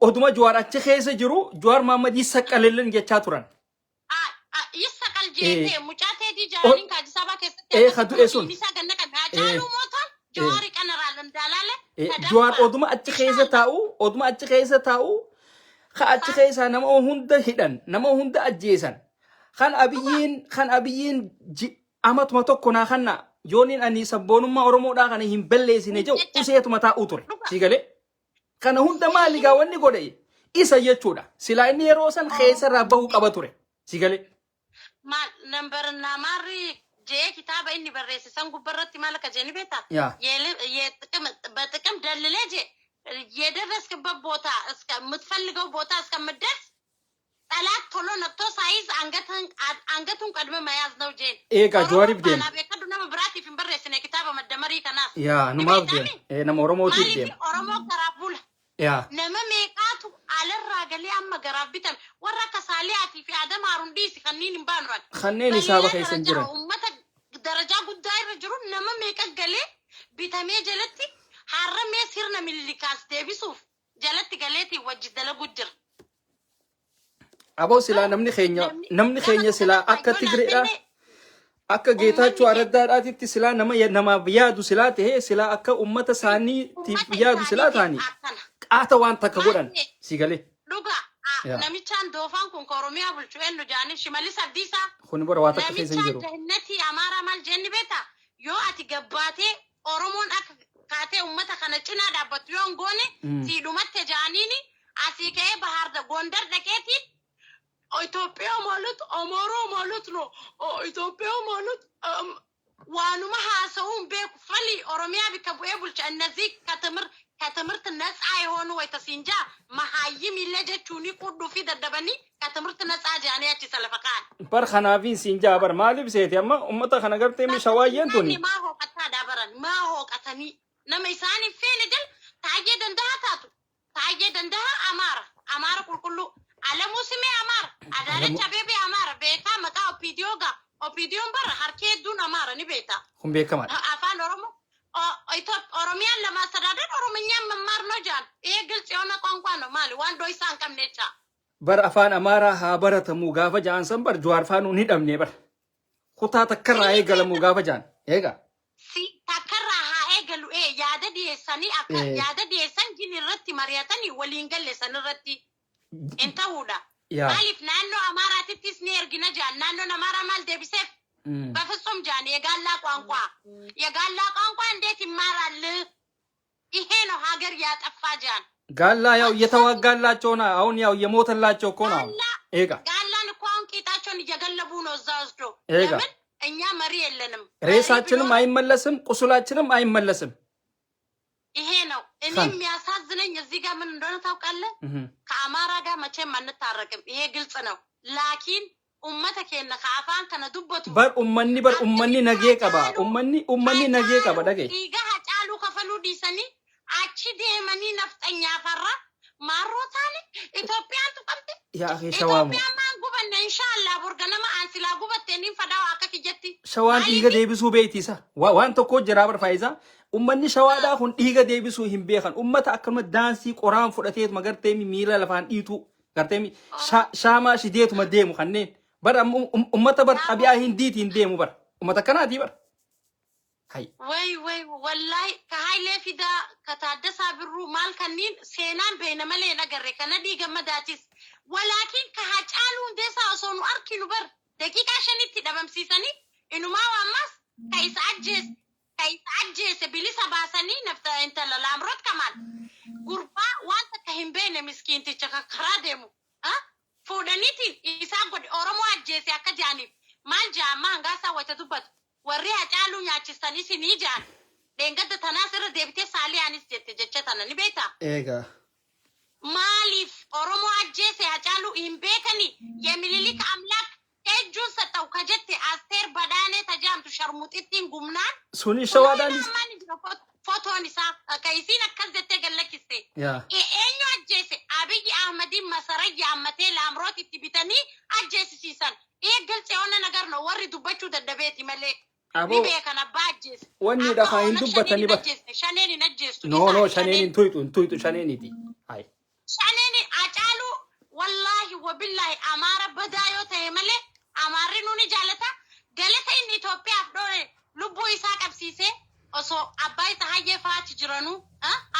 A: oduma Jawaar achi keessa jiru Jawaar Mahammad isa qalellan jechaa turan
D: isa qal jeete mucaatee di jaaniin ka Addis Ababa keessatti
A: khadu esun
D: isa ganna kan hajaalu mootan Jawaar kanaraalan dalale
A: Jawaar oduma achi keessa taa'u ka achi keessa nama hunda hidhan nama hunda ajjeesan kan abiyyiin amatuma tokko naa kanna yooniin ani sabboonummaa Oromoodhaa kana hin balleessine jedhu useetuma taa'uu ture sigale kana hunda maaligaa wanni godhe isa jechuudha silaa inni yeroo san keessarraa bahuu qaba ture sigale
D: maal nambarna marri jee kitaaba inni barreesse san gubbarratti maal akka jeeni beektaa bexqam dallee jee የደረስክበት ቦታ እስከምትፈልገው ቦታ እስከምትደርስ ጠላት ቶሎ ነቅቶ ሳይዝ አንገቱን ቀድመ መያዝ ነው ጄን
A: ኤጋ ጆዋሪፍ ዴም
D: ቤከዱ ነመ ብራቲ ፊንበሬስነ ኪታበ መደመሪ ከናስ
A: ያ ኑማፍ ዴም ነመ ኦሮሞቲ ዴም
D: ኦሮሞ ገራቡል
A: ያ
D: ነመ ሜቃቱ አለራ ገሊ አመ ገራቢተን ወራ ከሳሊያቲ ፊ አደም አሩንዲስ ከኒን ባንራል
A: ከኔን ሂሳባ ከይሰን ጅረን
D: ኡመተ ደረጃ ጉዳይ ረጅሩ ነመ ሜቀ ገሌ ቢተሜ ጀለቲ ሐረሜ ሲርነ ሚልሊካስ ዴቢሱፍ ጀለቲ ገሌቲ ወጅደለ ጉድር
A: Aboo silaa namni keenya silaa akka Tigreedha akka Geetaachoo Araddaadhaatitti silaa namaaf yaadu silaa tahee silaa akka ummata isaaniitiif yaadu silaa ta'anii qaata waan takka godhan si galee.
D: Dhuga namichaan doofaan kun Oromiyaa bulchu eenyu jaanii Shimallis Abdiisaa.
A: Kun bora waa takka keessa hin jiru.
D: Namichaan jannati Amaaraa maal jenni beektaa yoo ati gabbaatee Oromoon akka kaatee ummata kana cinaa dhaabbattu yoo hin goone siidhumatte jaaniini asii ka'ee Bahaar Gondar dhaqeetiin ኢትዮጵያ ማለት አማራ ማለት ነው ኢትዮጵያ ማለት ዋኑማ ሀሰውን በፈሊ ኦሮሚያ ቢከቡኤ ቡልቻ እነዚህ ከትምህርት ነፃ የሆኑ ወይ ተሲንጃ መሀይም ይለጀቹኒ ቁዱ ፊ ደደበኒ ከትምህርት ነፃ ጃኒያቺ ሰለፈካን
A: በር ኸናፊን ሲንጃ በር ማሊብ ሴት ያማ ኡመታ ከነገርቴ ሚሸዋየን ቱኒ
D: ማሆ ቀታ ዳበረን ማሆ ቀተኒ ነመይሳኒ ፌንግል ታየ ደንዳሃ አማራ ቁልቁሉ አለሙ ስሜ አማር አዳነች አቤቤ አማር ቤታ መቃ ኦፒዲዮን በር ሀርኬዱን አማር ኒ ቤታ
A: ሁን ቤከማል
D: አፋን ኦሮሞ ኦሮሚያን ለማስተዳደር ኦሮምኛን መማር ነው ጃን ይሄ ግልጽ የሆነ ቋንቋ ነው ማሊ ዋንዶ ይሳን ቀምኔቻ
A: በር አፋን አማራ ሀበረተሙ ጋፈ ጃንሰን በር ጀዋርፋኑ ኒደምኔ በር ኩታ ተከራ ኤገለሙ ጋፈ ጃን ኤጋ
D: ተከራ ኤገሉ ያደ ዲየሰኒ ጅን ረቲ መሪያተኒ ወሊንገል ሰን ረቲ እንተውዳ ማሊፍ ናኖ አማራቲስ ነርግነ ጃን ናኖ አማራ ማል ደብሰፍ በፍጹም ጃን የጋላ ቋንቋ እንዴት ይማራል? ይሄ ነው ሀገር ያጠፋ ጃን
A: ጋላ ያው እየተዋጋላቸውና አሁን ያው የሞተላቸው እኮ ነው። ኤጋ
D: ጋላን እኮ አሁን ቂጣቸውን እየገለቡ ነው እዛ ወስዶ ለምን እኛ መሪ የለንም።
A: ሬሳችንም አይመለስም፣ ቁስላችንም አይመለስም።
D: ይሄ ነው እኔ የሚያሳዝነኝ እዚህ ጋር ምን እንደሆነ ታውቃለህ? ከአማራ ጋር መቼም አንታረቅም፣ ይሄ ግልጽ ነው። ላኪን ኡመተ ከነ ከአፋን ከነ ዱበቱ ኡመኒ ነገ ቀባ ኡመኒ ነገ ቀባ ደገ ይጋ ጫሉ ከፈሉ ዲሰኒ አቺ ደመኒ ነፍጠኛ ፈራ ማሮታኒ ኢትዮጵያን ተቀምጥ
A: ያ አኺ ሸዋሙ
D: ኢትዮጵያን ጉበነ ኢንሻአላህ ቡርገነማ አንሲላ ጉበቴኒ ፈዳው አከክጀቲ
A: ሸዋን ዲገ ዴቢሱ ቤቲሳ ዋን ተኮ ጀራበር ፋይዛ ummanni shawaadhaa kun dhiiga deebisuu hin beekan ummata akkuma daansii qoraan fudhateetu magarteemi miila lafaan dhiitu garteemi shaamaa shideetuma deemu kanneen bar ummata bar xabi'aa hindiitiin deemu bar ummata kanaatii bar hay
D: ወይ ወላይ ከኃይሌ ፊዳ ከታደሳ ብሩ ማል ከኒን ሴናን በይነመለ ነገሬ ከነዲ ገመዳቲስ ወላኪን ከሃጫሉ እንደሳ ሶኑ አርኪኑ በር ደቂቃ ሸኒት ደበምሲሰኒ ኢኑማ ዋማስ ከይሳጀስ ቢሊሳ ባሰኒ ነፍታ እንተ ለላምሮት ከማል ጉርባ ዋንተ ከሂምቤነ ምስኪን ተቸከከራ ደሙ ፉደኒቲ ኢሳ ጎድ ኦሮሞ አጀስ ያከጃኒ ማልጃ ማንጋሳ ወተቱበት ወሪ አጫሉ ያቺስተኒ ሲኒጃን ደንገት ተናስረ ደብቴ ሳሊያኒስ ጀተጀተነ ሊቤታ
A: ኤጋ
D: ማሊፍ ኦሮሞ አጀስ ያጫሉ ኢምቤከኒ የሚሊሊክ አምላክ እጁን ሰጠው ከጀቴ አስቴር በዳኔ ተጃምቱ ሸርሙጢቲን ጉምናን
A: ሱኒ ሸዋዳኒስ
D: ፎቶኒሳ ከይሲን ከዘተ ገለክስቴ ኤኞ አጀስ አብይ አህመድ መሰረያ አመቴ ላምሮት ኢትቢተኒ አጀስ ሲሰን ይሄ ግልጽ የሆነ ነገር ነው። ወሪ ዱበቹ ደደቤት ይመለ ቢቤ ከነባጀስ
A: ወኒ ዳፋ ዱበተኒ ባ
D: ሸኔኒ ነጀስ
A: ኖ ሸኔኒ እንቱይጡ ሸኔኒቲ አይ
D: ሸኔኒ አጫሉ ወላሂ ወቢላሂ አማራ በዳዮ ተይመለ አማሪኑኒ ጃለታ ገለተይን ኢትዮጵያ አፍዶሬ ልቦ ይሳ ቀብሲሴ ኦሶ አባይ ተሐየ ፋች ጅረኑ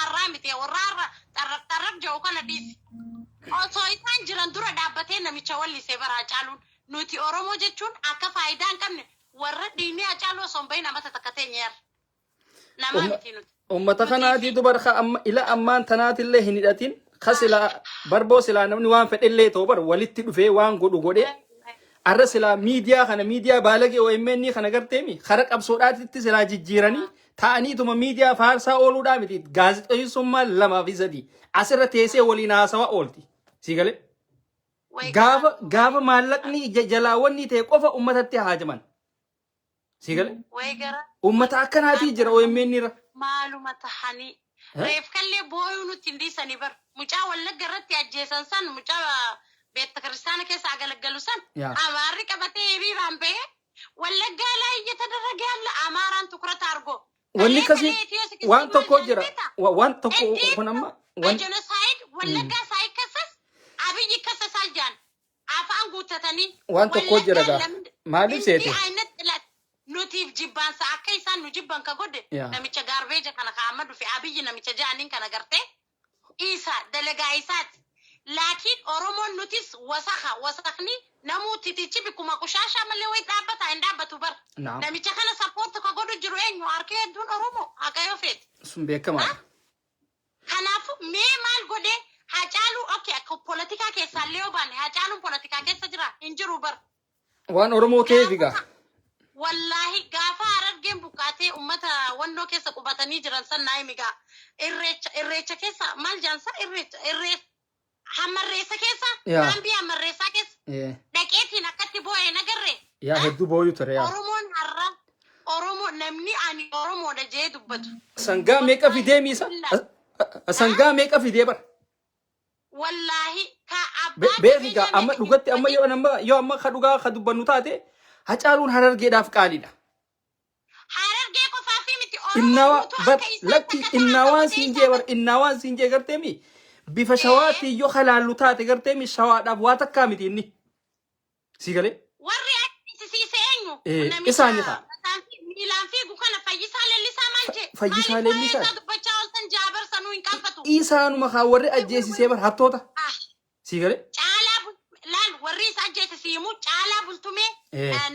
D: አራሚቴ ወራራ ጠረቅ ጀው ከነዲስ ኦሶ ይሳን ጅረን ዱረ ዳበቴ ነሚቻ ወሊሴ በራጫሉን ኑቲ ኦሮሞ ጀቹን አከ ፋይዳን ቀምነ ወረ ዲኒ አጫሉ ሶምበይ ነመተ ተከተኛር ነማቲኑት
A: ummata kanaati dubarka ila ammaan tanaatillee hin hidhatin kasila barboo silaa namni waan fedhellee ta'u bar walitti dhufee waan godhu godhe arra silaa miidiyaa kana miidiyaa baalagee OMN kana garteemi kara qabsoodhaatitti silaa jijjiiranii ta'anii tuma miidiyaa faarsaa ooluudhaa miti gaazexeessummaa lamaa fi sadii asirra teessee waliin haasawaa oolti si galee gaafa maallaqni jalaawwanni ta'e qofa ummatatti haajaman si galee ummata akkanaatii jira OMN irra
D: maaluma tahanii reef kallee booyuu nutti hin dhiisanii bar mucaa wallagga irratti ajjeesan san mucaa beetta kiristaana keessa agalaggalu san amaarri qabatee hiriiraan ba'ee wallaggaa laa እየተደረገ ያለ አማራን ትኩረት አድርጎ
A: wanni kasi waan tokko jira waan tokko kunamma
D: ጀኖሳይድ ወለጋ ሳይከሰስ አብይ ይከሰሳል ጃን አፋን ጉተተኒ
A: waan tokko jira gaa maaliif seete
D: አይነት ጥላት ኑቲፍ ጅባን ሳከይሳን ኑ ጅባን ከጎደ ነሚቸ ጋርቤጅ ከነ ካመዱ ፊ አብይ ነሚቸ ጃኒን ከነ ገርቴ ኢሳ ደለጋ ኢሳት ላኪን ኦሮሞን ኑቲስ ወሰኽኒ namuuti tichi bikuma kushaasha malee way dhaabbata hin dhaabbatu bar namicha kana support ka godhu jiru eenyu harkee hedduun oromo haqayoo feeti
A: sun beekamaa
D: kanaafu mee maal godhe hacaalu okay akka politika keessaallee yoo baane hacaaluun politika keessa jira hin jiru bar
A: waan oromoo ta'eef egaa
D: wallaahi gaafa harargeen buqqaatee ummata wannoo keessa qubatanii jiran san naa himigaa irreecha keessa maal jaansa irreecha hammarreessa keessa hambii hammarreessaa keessa dhaqeetiin akkatti boo'ee nagarre
A: yaa hedduu boo'uu ture yaa
D: oromoon har'a oromoo namni ani oromoodha jee dubbatu
A: sangaa meeqa fidee miisa sangaa meeqa fidee bara
D: wallaahi ka abbaa
A: beefiga amma dhugatti amma yoo amma ka dhugaa ka dubbannu taate hacaaluun harargeedhaaf qaaliidha
D: harargee qofaa fi miti
A: innawa bar lakki innawaan siinjee bar innawaan siinjee garteemi bifa shawaati yoo halaallu taate garteemi shawaadhaaf waa takkaa miti inni si galee
D: warri akkisiise eenyu
A: isaani ta'a
D: miilaan fiigu kana fayyisaa leellisaa maal jee
A: fayyisaa leellisaa
D: dubbachaa oltan jaabar sanuu hin qaanfatu
A: isaanuma kaa warri ajjeesisee bar hattoota si galee
D: caalaa laal warri isa ajjeesisiimu caalaa bultumee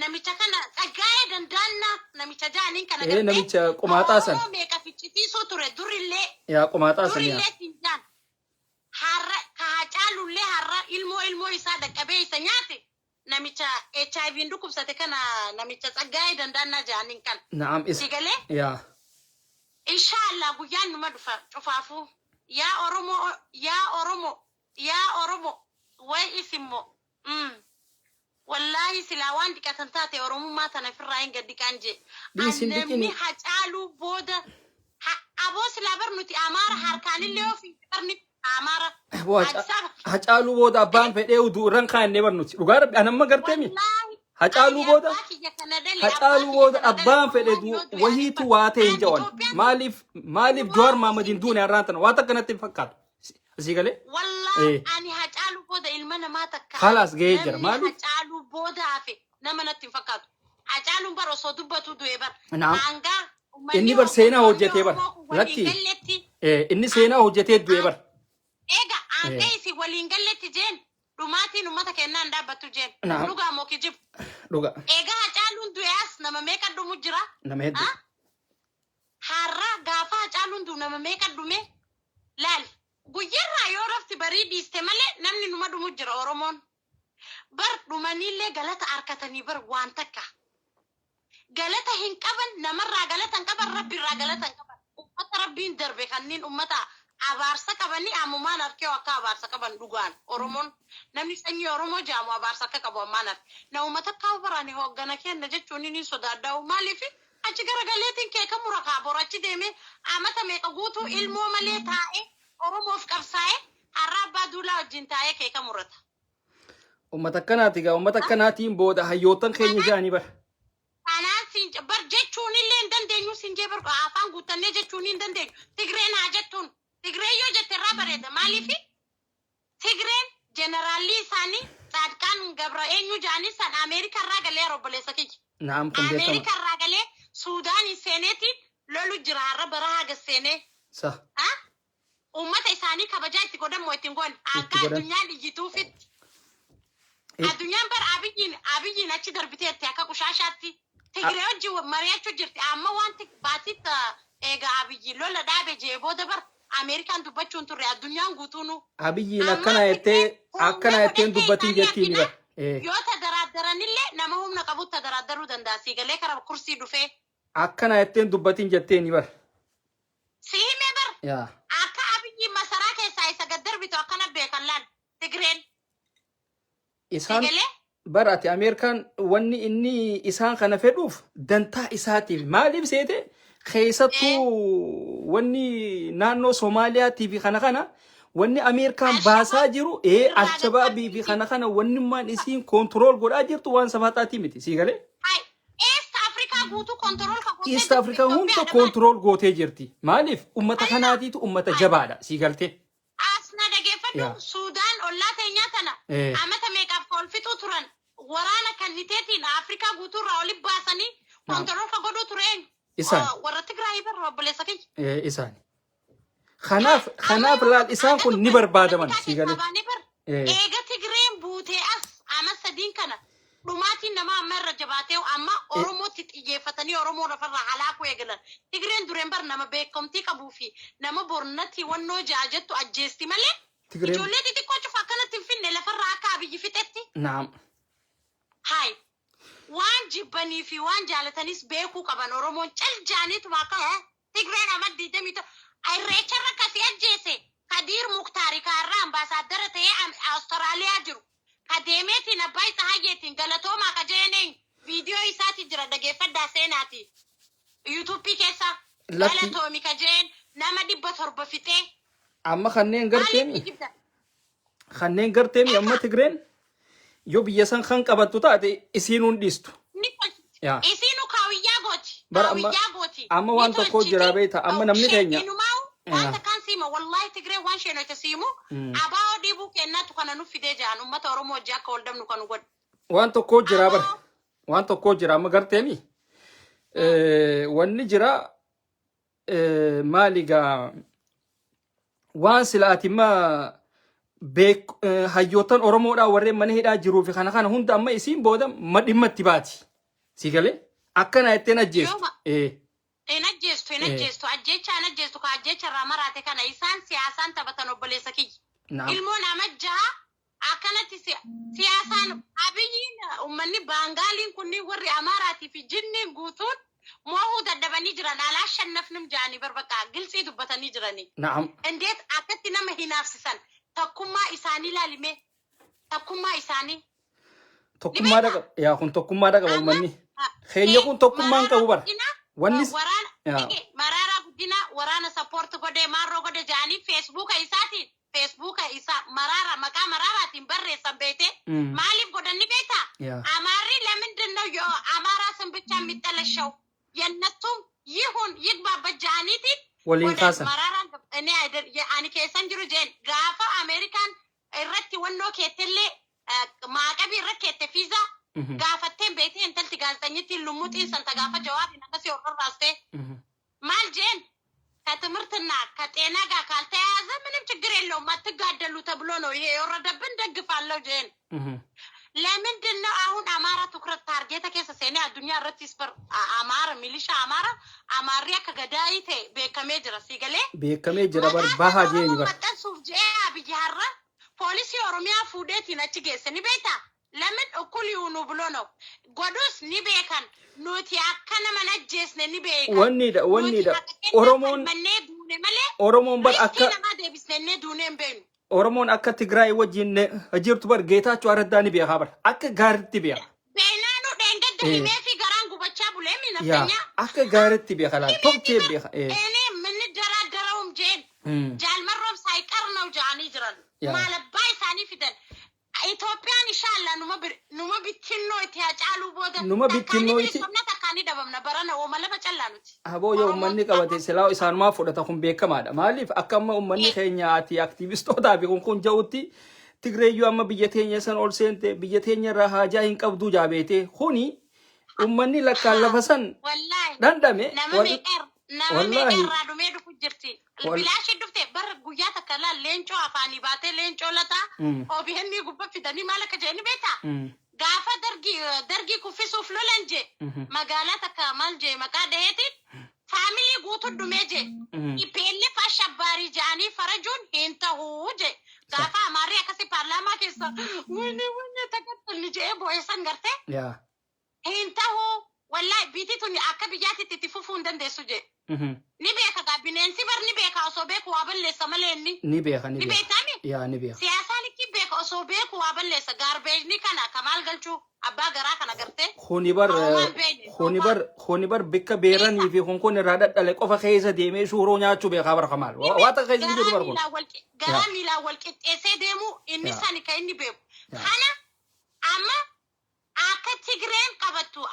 D: namicha kana dhagaa'ee dandaannaa namicha jaaniin kana gartee
A: namicha qomaaxaa san
D: meeqa ficcitiisuu ture durillee
A: yaa qomaaxaa san yaa
D: durillee sinjaan har'a kaacaalullee har'a ilmoo isaa dhaqqabee isa nyaate namicha HIV dhukkubsate kana namicha tsaggaa'ee dandaannaa jaaniin kan
A: naam is
D: sigalee
A: yaa
D: inshallah guyyaan numa dhufa cufaafu yaa oromo way isimmo wallahi silaa waan dhiqatan taate oromummaa tana firraa hin gaddi kan jee namni hacaaluu booda aboo silaa barnuti amaara harkaanillee ofii barni amaara
A: hacaaluu booda abbaan fedhee uduurran kaannee barnuti dhugaa rabbi anamma garteemi hacaaluu booda abbaan fedhe wahiitu waa ta'e hin jawan maaliif Jawaar Maamadiin duune har'aan tana waa takka natti hin fakkaatu asii galee
D: wallahi ani hacaaluu booda ilma namaa takka
A: khalaas gahee jira maaliif
D: hacaaluu booda hafe nama natti hin fakkaatu hacaaluun bar osoo dubbatu du'e bar hangaa
A: inni bar seenaa hojjetee bar lakki inni seenaa hojjetee du'e bar
D: ega hangaa isi waliin galletti jeen dhumaatiin ummata kennaan dhaabbattu jeen dhugaa moo kijib
A: dhugaa
D: ega hacaaluun du'eas nama meeqa dhumu jira
A: nama hedduu
D: har'a gaafa hacaaluun du'u nama meeqa dhume laal guyyarraa yoo rafti barii dhiiste malee namni numa dhumu jira oromoon bar dhumaniillee galata harkatanii bar waan takka galata hin qaban namarraa galata hin qaban rabbiirraa galata hin qaban ummata rabbiin darbe kanniin ummata abaarsa qabanii ammumaan harkee akka abaarsa qaban dhugaan oromoon namni sanyii oromoo jaamu abaarsa akka qabu ammaan harke na ummata akka baraanii hooggana kenna jechuun ni sodaadhaa'u maaliif achi garagaleetiin keeka murakaa borachi deemee amata meeqa guutuu ilmoo malee taa'ee oromoof qabsaa'ee har'a abbaa duulaa wajjin taa'ee keeka murata.
A: Ummata akkanaati gaa ummata akkanaatiin booda hayyootan keenya jaanii bara.
D: Kanaan bar jechuun illee hin dandeenyu sinjee bar afaan guuttannee jechuun hin dandeenyu Tigreen haa jettuun Tigreen yoo jette irraa bareeda maaliif Tigreen jeneraalli isaanii Saadqaan Gabra eenyu jaanii san Ameerikaa irraa galee robboleessa kiyya.
A: Naam kun beekama.
D: Ameerikaa irraa galee Suudaan seeneetiin lolu jira har'a bara haga seenee.
A: Sa.
D: Ummata isaanii kabajaa itti godhan moo ittiin goon akka addunyaan iyyituufitti. Addunyaan bar abiyyiin achi darbiteetti akka qushaashaatti Tigree wajjin mari'achuu jirti amma wanti baasitti egaa abiyyiin lola dhaabe jee booda bar Ameerikaan dubbachuun turre addunyaan guutuunu.
A: Abiyyiin akkana jetteen dubbatiin jettiin bar.
D: Yoo tadaraaddaranillee nama humna qabutti tadaraaddaruu danda'a siigalee karaa kursii dhufee
A: akkana jetteen dubbatiin jetteeni bar
D: Sihime bar.
A: yaa
D: Akka abiyyi masaraa keessaa isa gad darbitu akkana beekan laal. Tigreen.
A: isaan
D: Egelee.
A: barate Ameerikaan wanni inni isaan kana fedhuuf dantaa isaatiif maaliif seete keessattuu wanni naannoo Somaaliyaatiif fi kana wanni Ameerikaan baasaa jiru Alshabaabii fi kana wanni maan isiin kontirool godhaa jirtu waan safaataati miti sii galee
D: Hai. East Afrikaa guutuu kontirool kan gootee
A: East Afrikaa hunda kontirool gootee jirti maaliif ummata kanaatiitu ummata jabaadha sii galtee
D: Asna dhageeffadhu Suudaan ollaa teenyaa tana amata meeqaaf kolfituu turan waraana kan hiteetiin Afrikaa guutuurraa oli baasanii kontirool kan godhuu tureen warra Tigraay barra obboleessa kiyya.
A: Isaani. Kanaaf laal isaan kun ni barbaadaman sii galee.
D: Eega Tigreen buutee as ama sadiin kana dhumaatiin nama amma irra jabaatee amma Oromootti xiyyeeffatanii Oromoo lafarraa halaakuu eegalan. Tigreen dureen bar nama beekamtii qabuu fi nama bornatti wannoo ja'a jettu ajjeesti malee. Ijoollee xixiqqoo cufa akkanatti hin finne lafarraa akka abiyyi fixetti.
A: Naam.
D: Hai. Waan jibbanii fi waan jaalatanis beekuu qaban Oromoon caljaaniituma akka Tigreen amma 20 irreecharra akkasii ajjeese Kadiir Muktaari kaarraa ambaasaaddara ta'ee Awustiraaliyaa jiru. Kadeemeetiin abbaa isaa hayyeetiin galatoomaa ka jeeneen viidiyoo isaati jira dhageeffadhaa seenaati. Yuutuubii keessa galatoomi ka jeen nama 700 fixee.
A: Amma kanneen garteemi amma Tigreen yoo biyya san kan qabattu taate isiin hundistu.
D: Isiinu kaawiyyaa gooti.
A: Amma waan tokko jira beeta amma namni keenya.
D: Wanta kan siima wallahi Tigreen waan sheenoyte siimu abaa dhiibuu kennatu kana nu fidee jaan ummata Oromoo hojii akka wal dabnu kan godhu.
A: Waan tokko jira bar waan tokko jira amma garteemi wanni jira maaligaa waan silaatima beek hayyootan Oromoodhaa warreen mana hidhaa jiruu fi kana hunda amma isiin booda dhimmatti baati. Si galee akkana jetteen ajjeestu.
D: Ajjeestu ka ajjeecha irraa maraate kana isaan siyaasaan taphatan obboleessa kiyya. Ilmoo nama jaha akkanatti siyaasaan abiyyiin uummanni baangaaliin kunniin warri Amaaraatii fi jinniin guutuun moo'uu dadhabanii jiran alaa shannafnum jaanii barbaqaa gilsii dubbatanii jiranii. Indeet akkatti nama hinaafsisan takkummaa isaanii laalime takkummaa isaanii.
A: Tokkummaa dhaqa yaa kun tokkummaa dhaqa uummanni. Keenya kun tokkummaan qabu bara. Wannis
D: Mararaa guddina waraana sappoort godhee maarroo godhe jaanii feesbuuka isaa maqaa maraaraatiin barreessan beete maaliif godhanni beeta amaarri ለምንድን ነው የአማራ ስም ብቻ የሚጠለሸው የነቱም ይሁን ይግባበት ጃኒቲን
A: ወሊን ካሳ
D: መራራን እኔ keessan jiru jeen gaafa Ameerikaan irratti wannoo keettelle maaqabii irra keette fiiza gaafatteen beetee intalti gaazexanyittiin lummuxiin santa gaafa jawaabiin akkasii horrorraaste maal jeen ከትምህርትና ከጤና ጋር ካልተያያዘ ምንም ችግር የለውም አትጋደሉ ተብሎ ነው ይሄ የወረደብን ደግፋለሁ ጀን ለምንድን ነው አሁን አማራ ትኩረት ታርጌት ከሰሰኔ አዱኛ ረቲስፐር አማራ ሚሊሻ አማሪያ ከገዳይቴ በከሜ ጅራ ሲገሌ
A: በከሜ ጅራ ባርባሃ ጀን ይባ
D: ተሱፍ ጀ አብያራ ፖሊሲ ኦሮሚያ ፉዴት ይነችጌስኒ ቤታ ለምን እኩል ይሁኑ ብሎ ነው ጎዱስ ኒቤካን ኑቲ አከነ መነጀስነ ኒቤካ
A: ወኒዳ ኦሮሞን በር አከ
D: ደብስነ ዱኔን በኑ
A: ኦሮሞን አከ ትግራይ ወጂን አጅርቱ በር ጌታቸው አረዳኒ ቢያ በር አከ ጋርቲ ቢያ
D: ቤናኑ ደንገድ ሂሜፊ ገራን ጉበቻ ቡሌም ይነፈኛ
A: አከ ጋርቲ ቢያ ካላ ቶክቴ ቢያ
D: እኔ ምን ደራደረውም ጄን ጃልመሮም ሳይቀር ነው ጃኒ ይጅራል ማለባይ ሳኒ ፊደል ኢትዮጵያን ኢንሻአላ ኑማ ቢትኖ ይታጫሉ ቦደ
A: ኑማ ቢትኖ ይት
D: ተካኒ ደበም ነበረ ነው ወመለ በጨላኑት
A: አቦ የኡመኒ ቀበቴ ስላው ኢሳንማ ፎደታ ኩን ቤከማዳ ማሊፍ አከማ ኡመኒ ኬኛ አቲ አክቲቪስቶታ ቢኩን ኩን ጀውቲ ትግሬዩ አማ ብየቴኛ ሰን ኦልሴንቴ ብየቴኛ ረሃጃ ይንቀብዱ ጃቤቴ ሁኒ ኡመኒ ለካለፈሰን
D: ወላሂ
A: ዳንዳሜ
D: wallahi radume du kujirti bilashi dufte bar guya takala lencho afani bate lencho lata obihenni gubba fidani malaka jeni beta gafa dargi kufisuuf lolanje magala taka manje makade heti family gutu dumeje ipelle fashabari jani farajun hinta huje gafa amari akasi parlama kesa wone takatul je boysan garte
A: ya
D: hinta hu والله بيتي أكبياتي تتفوفون دم دسوجي نبيك قابلين سبر نبيك أصوبك وابل لسه ملني
A: نبيك
D: نبيتامي
A: يا نبيك
D: سياسة نكبيك أصوبك وابل لسه garbage نكنا كمال قلتو أبا قراك أنا قرتي
A: خوني بر بك بيراني في خون رادت عليك أو فخيزة ديمي شورونيا تشوبي خبر كمال واتا خيزة جدو بركون
D: قرامي لا والكت إسديمو إني ساني كإني بيب خنا أما أكتجرين قبتو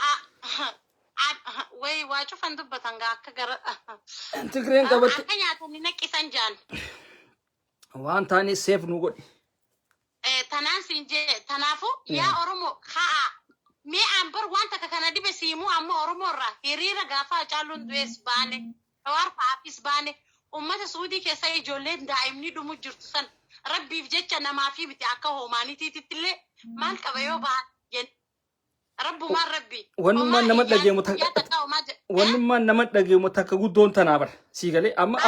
D: way wacu fandu batanga kagar
A: tigren gabat
D: akanya tani nakisan jan
A: wan tani safe nugo
D: tanan sinje tanafu ya oromo kha me ambar wanta kana dibe simu amma oromo ra hirira gafa chalun dues bane war fa apis bane ummata saudi ke say jolen daimni dumu jurtusan rabbi fjecha na mafi biti akaho maniti titile man kabayo ba ربو ما ربي
A: ونما نمد دغي ونما نمد دغي متك غدون تنابر سيغلي اما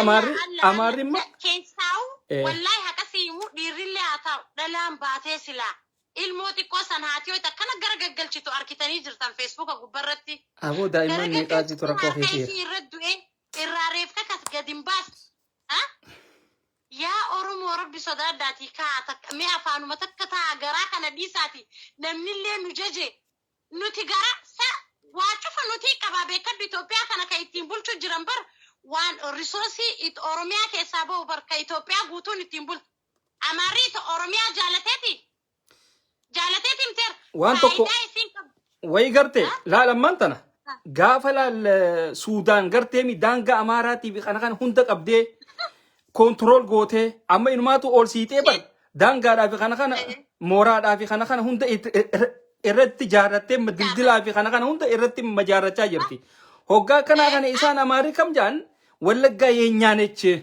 A: اماري ما
D: كيساو والله هكسيمو ديرلي اتاو دلام باتيسلا الموتي كوسن هاتيو تكنا غرغغلچتو اركيتاني جرتان فيسبوك غبرتي
A: ابو دايما نيقاتي تركو
D: في ردو الراريف كاس قديم باس ها يا أورمو ربي صداداتي كاتك مي افانو متكتا غراك نديساتي نمنيلي نججي نتيجرا سا واشوف نتيجة كبابة كبيتوبيا كنا كيتيمبول شو جرامبر وان ريسورسي إت أوروميا كسبوا بر كيتوبيا غوتو نتيمبول أماريت أوروميا جالتي متر
A: وان تكو وي غرتي لا لما انتنا غافل السودان غرتي مي دانغا أماراتي بخنا كان هندك أبدي كنترول غوته أما إنماتو أول سيتي بر دانغا دا بخنا كان مورا دا بخنا كان هندك irratti jaarrattee dildilaa fi kana hunda irratti majaarrachaa jirti. Hoggaa kana kana isaan amaarii kam jaan wallaggaa yeenyaanechi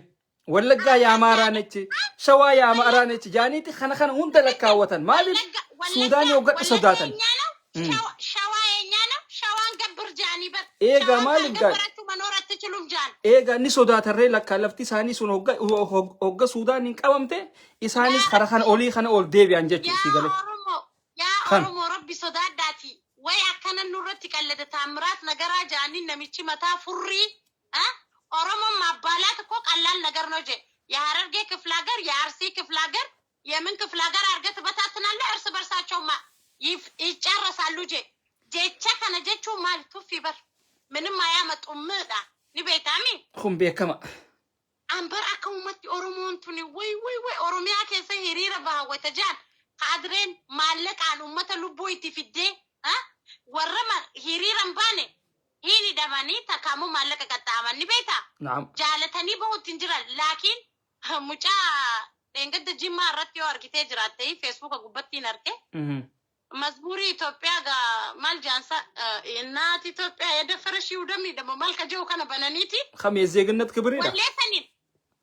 A: wallaggaa yaamaaraanechi shawaa yaamaaraanechi jaaniiti kana hunda lakkaawwatan maaliif suudaan hoggaa sodaatan.
D: Shawaa yeenyaana shawaan gabbir jaanii bar.
A: Eegaa maaliif gaan eegaa ni sodaatarree lakkaa lafti isaanii sun hogga suudaan hin qabamte isaanis kana olii kana ol deebi'an jechuudha galee.
D: يا أرمو ربي صداداتي ويا كان النورتي كاللي تامرات نجارا جاني نمشي متا فري أرمو ما بالات كوك الله نجار نوجي يا هرجع كفلاجر يا عرسي كفلاجر يا من كفلاجر أرجع بتاعتنا لا أرس برساتشو ما يجرى سالوجي جيتشا كان جيتشو مال توفي بر من ما يامت أمدا نبيت أمي
A: خم بيكما
D: أمبر أكومت أرمو أنتوني وي أرميا كيسه هريرة بها وتجان قادرين مالك عن أمة لبويتي في الدين ورما هيريرا باني هيني دماني تكامو مالك كتامني بيتا
A: نعم
D: جالتني بهو تنجرا لكن مجا انقد جيما رتيو اركتي جراتي فيسبوك قبطي نركي مزبوري إثيوبيا مال جانسا إنات إثيوبيا يدفرشي ودمي دم مالك جو كان بنانيتي
A: خميس زيغنت كبريدا
D: وليسنين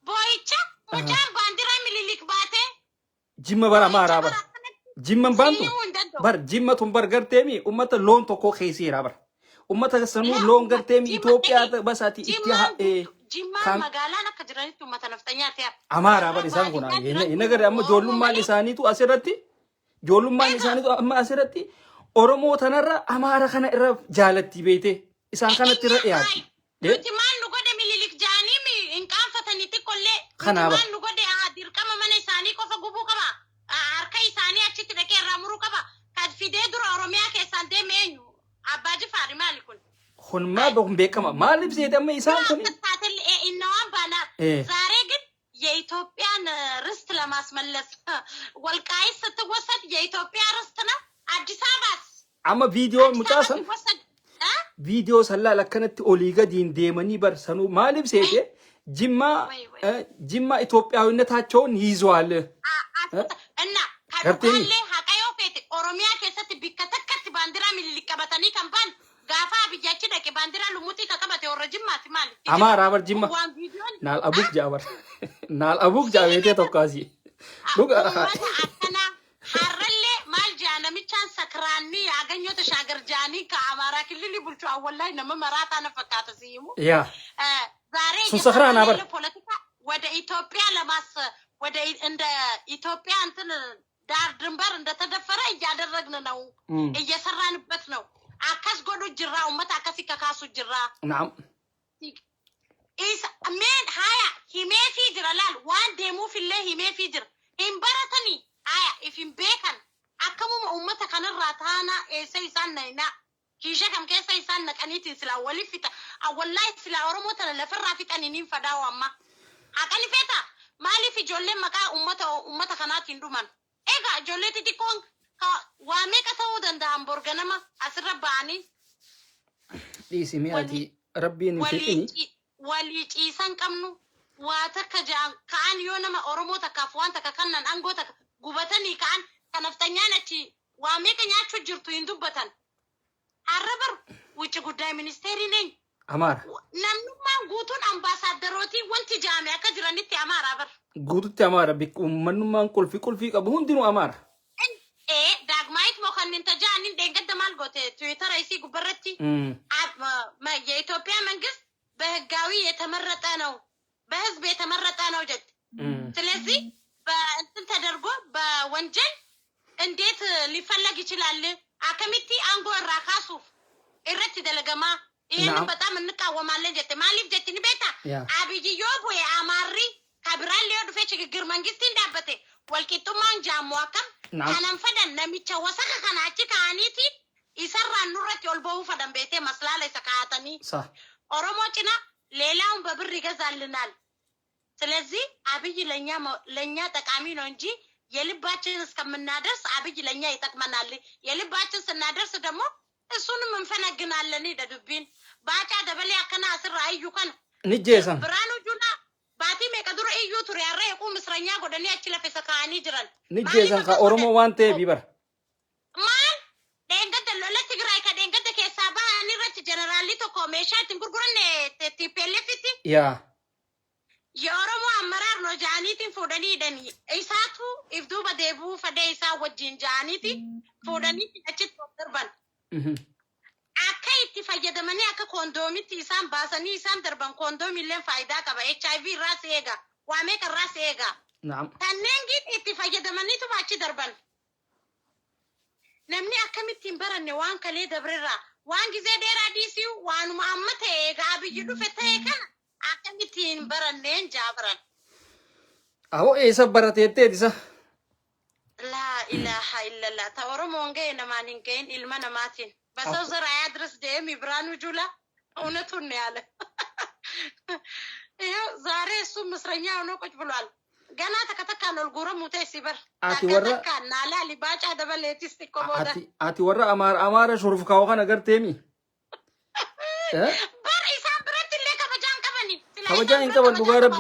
D: بويتشا مجا باندرا مليليك باتي
A: جيما برا مارا بر جيما بانتو بر جيما تم بر غرتيمي امتا لون توكو خيسيرا بر امتا سنو لون غرتيمي إثيوبيا بساتي اتيها
D: جيما مغالانا كجراني تو متا نفتنياتي
A: امارا بر إسان كنا ينغر أما جولوما لساني تو أسرتي جولوما لساني تو أما أسرتي أورمو تنرى أمارا خنا إرى جالتي بيتي إسان خنا ترى ياتي
D: نتمان نقول مليليك جاني مي إن كان فتني تقول
A: خنا
D: نتمان نقول عادير كما من إساني كوفا قبو كما أركي إساني أشيت لكي رامرو كما كاد في ديدور أوروميا كيسان دي مينو أباجي فاري مالكون
A: خن ما بهم بكما ما لبس يدم إسان كوني
D: تاتل إنوان بانا زاريجن የኢትዮጵያን ርስት ለማስመለስ ወልቃይት ስትወሰድ የኢትዮጵያ ርስትና አዲስ አበባ
A: አማ ቪዲዮ ሙጫሰን ቪዲዮ ሰላ ለከነት ኦሊጋ ዲን ዴመኒ በርሰኑ ማልብ ሴቴ ጅማ ኢትዮጵያዊነታቸውን ይዟል
D: እና ካርቴሊ ሀቀዮ ፌት ኦሮሚያ ከሰት ቢከተከት ባንዲራ ሚልሊቀበተኒ ከምባን ጋፋ ቢያቺ ደቂ ባንዲራ ሉሙቲ ከቀበተ ወረጅማት ማለት
A: አማራ በርጅማ ናል አቡክ ጃበር ናል አቡክ ጃቤቴ ተቃዚ ዱጋ
D: አከና ሐረለ ማልጃና ምቻን ሰክራኒ ያገኘው ተሻገር ጃኒ ከአማራ ክልል ቡልቹ አወላይ ነመራታ ነፈካተ ሲሙ
A: ያ
D: ዛሬ
A: ሰክራና በር
D: ፖለቲካ ወደ ኢትዮጵያ ለማስ ወደ እንደ ኢትዮጵያ እንትን ዳር ድንበር እንደተደፈረ እያደረግን ነው እየሰራንበት ነው akkas godhu jirra ummata akkasi kakaasu jirra
A: نعم
D: is men haya himee fi jira laal waan deemuuf illee himee fi jira hin baratanii haya if hin beekan akkamuma ummata kanarraa taana eessa isaan nayna kiisha kam keessa isaan naqaniitiin silaa waliif fixa wallahi silaa oromoo tana lafarraa fixaniin fadaa'u amma haqani feeta maaliif ijoolleen maqaa ummata kanaatiin dhuman egaa ijoollee xixiqqoon waa meeqa ta'uu danda'an borganama asirra ba'anii
A: dhiisi mi'aati rabbiin fixini
D: walii ciisan qabnu waa takka jaan ka'an yoo nama oromoo takkaaf waan takka kannan angoo takka gubatanii ka'an kanaftanyaan achi waa meeqa nyaachuu jirtu hin dubbatan har'a bar wucci guddaa ministeeriin eenyu
A: amaara
D: namnummaan guutuun ambaasaadarootii wanti jaame akka jiranitti amaaraa bar
A: guututti amaara ummannummaan qulfii qabu hundinuu amaara
D: daagmaayit moo kanneen tajaanin dheengadda maal goote tiwiitara isii gubbarratti የኢትዮጵያ መንግስት በህጋዊ የተመረጠ ነው በህዝብ የተመረጠ ነው ጀት ስለዚህ በእንትን ተደርጎ በወንጀል እንዴት ሊፈለግ ይችላል አከሚቲ አንጎራ ካሱ እረት ደለገማ ይሄን በጣም እንቃወማለን ጀት ማሊፍ ጀትኒ ቤታ አብይዮ ቦይ አማሪ ከብራል ሊወድ ፈች ግግር መንግስት እንዳበተ ወልቂጡማን ጃሞአከም ካናን ፈደን ነሚቻ ወሰከ ካናቺ ካኒቲ ይሰራን ኑረት ይልቦው ፈደን ቤቴ መስላለ ሰካተኒ ኦሮሞ ጭና ሌላውን በብር ይገዛልናል ስለዚህ አብይ ለኛ ጠቃሚ ነው እንጂ የልባችን እስከምናደርስ አብይ ለኛ ይጠቅመናል የልባችን ስናደርስ ደግሞ እሱንም እንፈነግናለን ይደዱብን ባጫ ደበሌ አከና አስራ አዩ ከን
A: ንጄሰን
D: ብራኑ ጁና ባቲ መቀድሮ እዩ ቱሪ ያረ የቁም እስረኛ ጎደኒ አችለፈ ሰካኒ ጅራን
A: ንጄሰን ከኦሮሞ ዋንቴ ቢበር
D: ማን ደንገደ ለለት ትግራይ ከደንገደ ከሳባ አንረት ጀነራሊ ተኮ ሜሻትን ጉርጉረን ቲፒኤልኤፍቲ
A: ያ
D: የኦሮሞ አመራር ነው ጃኒቲን ፎደኒ ደኒ ኢሳቱ ኢፍዱ በደቡ ፈደ ኢሳ ወጂን ጃኒቲ ፎደኒ አችት ተርባን አከይ ትፈየደመኒ አከ ኮንዶሚቲ ኢሳን ባሰኒ ኢሳን ደርባን ኮንዶም ይለን ፋይዳ ቀባ ኤችአይቪ ራስ ኤጋ ዋሜ ከራስ ኤጋ
A: ናም
D: ተነንጊ ትፈየደመኒ ቱባቺ ደርባን namni akkamittiin baranne waan kalee dabrerraa waan gizee dheeraa dhiisii waanuma amma ta'e egaa biyyi dhufe ta'e kana akkamittiin baranneen jaabaran.
A: Ahoo eessa barateetteeti isa?
D: Laa ilaaha illallah ta Oromoon ga'e namaan hin ga'in ilma namaatiin. Basoo Zarayaa Diras deemi Biraanuu Juulaa እውነቱን ነው ያለ። ይኸው ዛሬ እሱ ምስረኛ ሆኖ ቁጭ ብሏል። ገና ተከተካ ነው ጉረሙ ተሲበር ተከተካ ናላ ሊባጫ ደበለቲስ ተቆሞዳ
A: አቲ ወራ አማራ ሹርፍ ካው ካነ ገርቴሚ
D: በር ኢሳን ብረት ለከበጃን ቀበኒ
A: ከበጃን ቀበን ዱጋ ረቢ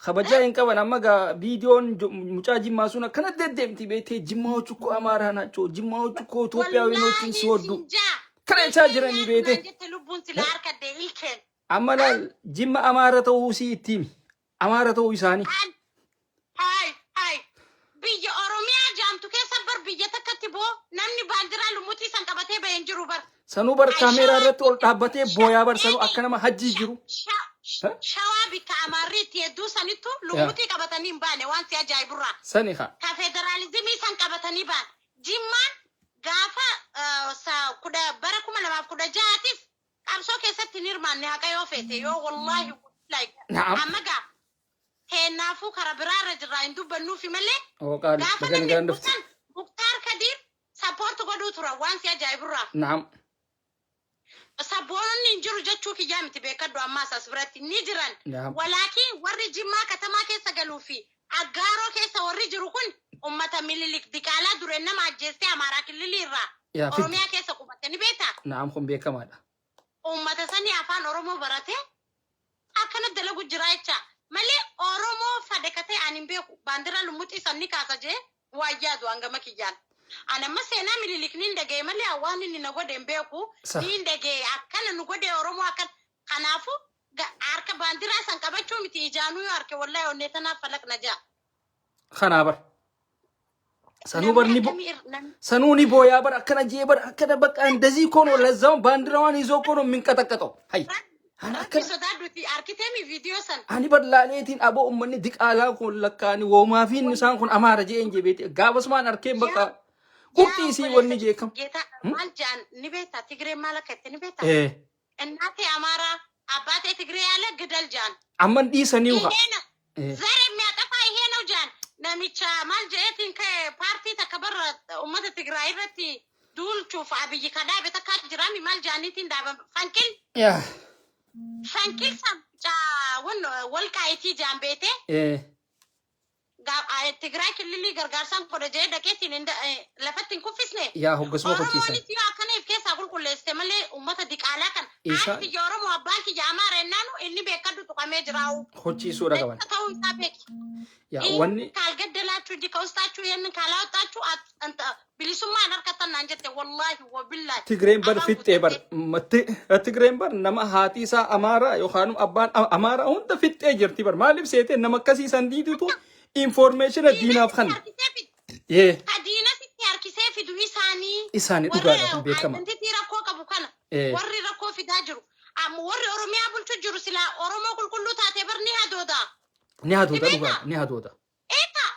A: ከበጃን ቀበን አማጋ ቪዲዮን ሙጫ ጅማሱና ከነደደምቲ ቤቴ ጅማዎቹ እኮ አማራ ናቸው ጅማዎቹ እኮ ኢትዮጵያዊኖችን ሲወዱ ከነቻ ጅረኒ ቤቴ
D: ልቡን ሲላርከደ ኢልከን
A: አማላል ጅማ አማራ ተውሲ ኢቲሚ አማራ ተው ይሳኒ
D: ሃይ ብየ ኦሮሚያ ጃምቱ ከሰበር ብየ ተከትቦ ነምኒ ባንዲራ ልሙቲ ሰንቀበቴ በእንጅሩ በር
A: ሰኑ በር ካሜራ ረጥ ወልጣበቴ ቦያ በር ሰኑ አከነማ ሀጂ ጅሩ
D: ሸዋ ቢካ አማሪት የዱ ሰኒቱ ልሙቲ ቀበተኒ ባኔ ዋንስ ያጃይቡራ
A: ሰኒኻ
D: ከፌደራሊዝም ሰንቀበተኒ ባን ጅማን ጋፋ ኩደ በረኩመ ለማፍ ኩደ ጃቲፍ ቀብሶ ከሰት ኒርማን ያቀዮ ፌቴ ዮ ወላሂ ላይ አመጋ ሄናፉ ከረብራረ ጅራ እንዱ በኑፊ መለ
A: ኦቃል በገንገን ደፍት
D: ሙክታር ከዲር ሰፖርት ጎዱ ቱራ ዋንስ ያጃይቡራ
A: ናም
D: ሰቦን እንጅሩ ጀቹ ከያምት በከዱ አማሳስ ብረት ኒጅራን ወላኪ ወሪ ጅማ ከተማ ከሰገሉፊ አጋሮ ከሰ ወሪ ጅሩኩን ኡመተ ሚሊሊክ ዲቃላ ዱረና ማጀስቲ አማራ ክልሊራ ኦሮሚያ ከሰ ቁመተኒ ቤታ
A: ናም ኹም በከማዳ
D: ኡመተ ሰኒ አፋን ኦሮሞ በረቴ አከነ ደለጉ ጅራይቻ መሌ ኦሮሞ ፈደከተ አንምቤኩ ባንዲራ ልሙጢ ሰኒ ካሰጀ ዋያዱ አንገመክያን አነመ ሴና ሚሊሊክኒ እንደገ መሌ አዋን ንነጎደ እምቤኩ እንደገ አከነ ንጎደ ኦሮሞ አከን ከናፉ አርከ ባንዲራ ሰንቀበቹ ሚቲ ጃኑ አርከ ወላሂ ወነተና ፈለቅ ነጃ
A: خنابر ሰኑኒ ቦያ በር አከነ ጄበር አከነ በቃ እንደዚህ እኮ ነው ለዛው ባንዲራዋን ይዞ እኮ ነው የሚንቀጠቀጠው ሃይ ani badlaaleetiin aboo ummanni diqaalaa kun lakkaani woomaa fi isaan kun amaara jee inje beete gaabasumaan arkeen bakka Hundi isii wanni jeekam.
D: Geeta maal jaan ni beektaa Tigree maal akka itti ni beektaa? Innaate Amaaraa abbaatee Tigree yaala gidal jaan.
A: Amman dhiisanii uha.
D: Zare mi'axafaa ihee nau jaan. Namicha maal jeetiin ka'e paartii takka barra uummata Tigraay irratti duulchuuf abiyyi kadhaabe takka jiraami maal jaaniitiin dhaaban fankil. Fankil samcaa wal qaayitii jaan beetee. Tigraay kililii gargaarsaan godha jee dhaqeetiin lafatti hin kuffisne.
A: Yaa hoggasuma qochiisan.
D: Oromoonis yoo akkana if keessaa qulqulleessite malee uummata diqaalaa kan haati kiyya Oromoo abbaan kiyya Amaara ennaanu inni beekaddu tuqamee jiraa'u.
A: Qochiisuudha qaban.
D: Ta'uu isaa beeki.
A: Yaa wanni.
D: Kaal gaddalaachuu jika ustaachuu yenni kaalaa waxaachuu bilisummaan harkatan naan jette wallaahi wabillaahi.
A: Tigreen bar fixxee bar. Tigreen bar nama haati isaa Amaara yookaan abbaan Amaara hunda fixxee jirti bar maaliif seetee nama akkasii san diitutu. Information diinaaf kan.
D: Diina sitti harkisee fidu
A: isaanii dhugaadhaan beekama.
D: Wanti rakkoo qabu kana warri rakkoo fidaa jiru. Amma warri Oromiyaa bulchu jiru silaa Oromoo qulqulluu taatee bar ni hadooda.
A: Ni hadooda dhugaadha ni hadooda.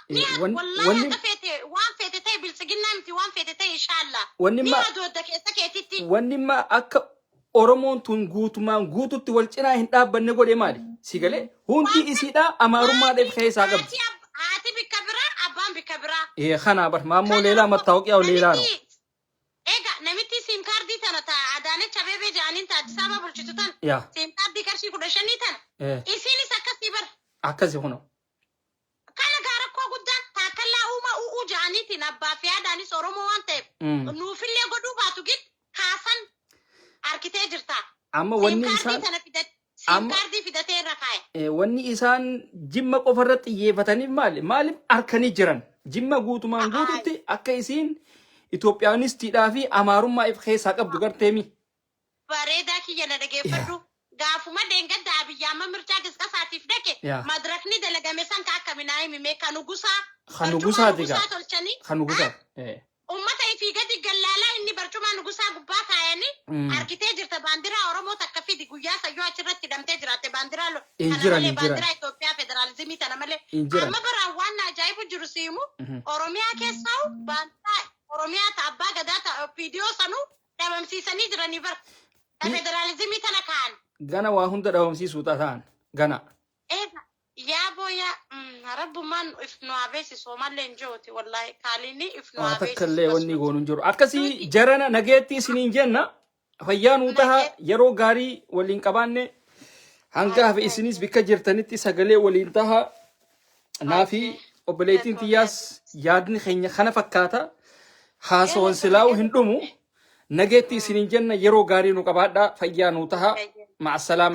D: Ni hadooda wallaahi akka feete waan feete ta'e bilisiginnaa miti waan feete ta'e inshaallah. Ni hadooda keessa keetitti.
A: Wanni ma akka Oromoon tun guututti wal cinaa hin dhaabbanne godhe maali? Si galee hundi isiidhaa Amaarummaadhaaf keessaa qabdi.
D: Haati bikka biraa abbaan bikka biraa.
A: Kana bar maammoo leelaa mattaawaqii yaa leelaa no.
D: Egaa namitti siim kaardii tana ta'a Adaanech Abeebee jaaniin ta'a Addis Ababa bulchitu tana. Siim kaardii qarshii 15 tana. Isiinis akkasii bar.
A: Akkasii kuno.
D: Kana gaarakkoo guddaan taakkallaa uumuu jaaniitiin abbaa fi haadhaanis Oromoo waan ta'eef. Nuufillee godhuu baatu gid kaasan harkitee jirta.
A: Amma wanni isaan.
D: Kaardii fidatee irra kaa'e.
A: Wanni isaan jimma qofa irratti xiyyeeffataniif maaliif harkanii jiran jimma guutumaan guututti akka isiin Itoophiyaanistiidhaa fi Amaarummaa if keessaa qabdu garteemi.
D: Bareedaa kiyya na dhageeffadhu. Gaafuma deengadda Abiyyi amma mirchaa diskasaatiif dhaqe madirakni dalagame san akka minaa himime kanugusaa.
A: Kanugusaa diga. Kanugusaa.
D: Ummata ifii gadi gallaalaa inni barcuma nugusaa gubbaa kaayanii harkitee jirta baandiraa Oromoo takka fidi guyyaa sayyoo achirratti hidhamtee jiraatte baandiraa baandiraa Itoophiyaa federaalizimii tana malee amma biraan waan ajaa'ibu jiru siimu Oromiyaa keessaa baandiraa Oromiyaa abbaa gadaa viidiyoo sanuu dhabamsiisanii jiranii bar federaalizimii tana kaan.
A: Gana waa hunda dhabamsiisuu ta'an gana.
D: Yaa booya rabbumaan if nu abeesi Soomallee injooti wallahi kaalini if nu abeesi.
A: Takkallee wanni goonuun jiru akkasii jarana nageetti isiniin jenna fayyaanuu taha yeroo gaarii waliin qabaanne hanga hafe isinis bikka jirtanitti sagalee waliin taha naafi obboleettiin xiyyaas yaadni keenya kana fakkaata haasawan silaa'u hin dhumu nageetti isiniin jenna yeroo gaarii nu qabaadha fayyaanuu taha ma'assalaama.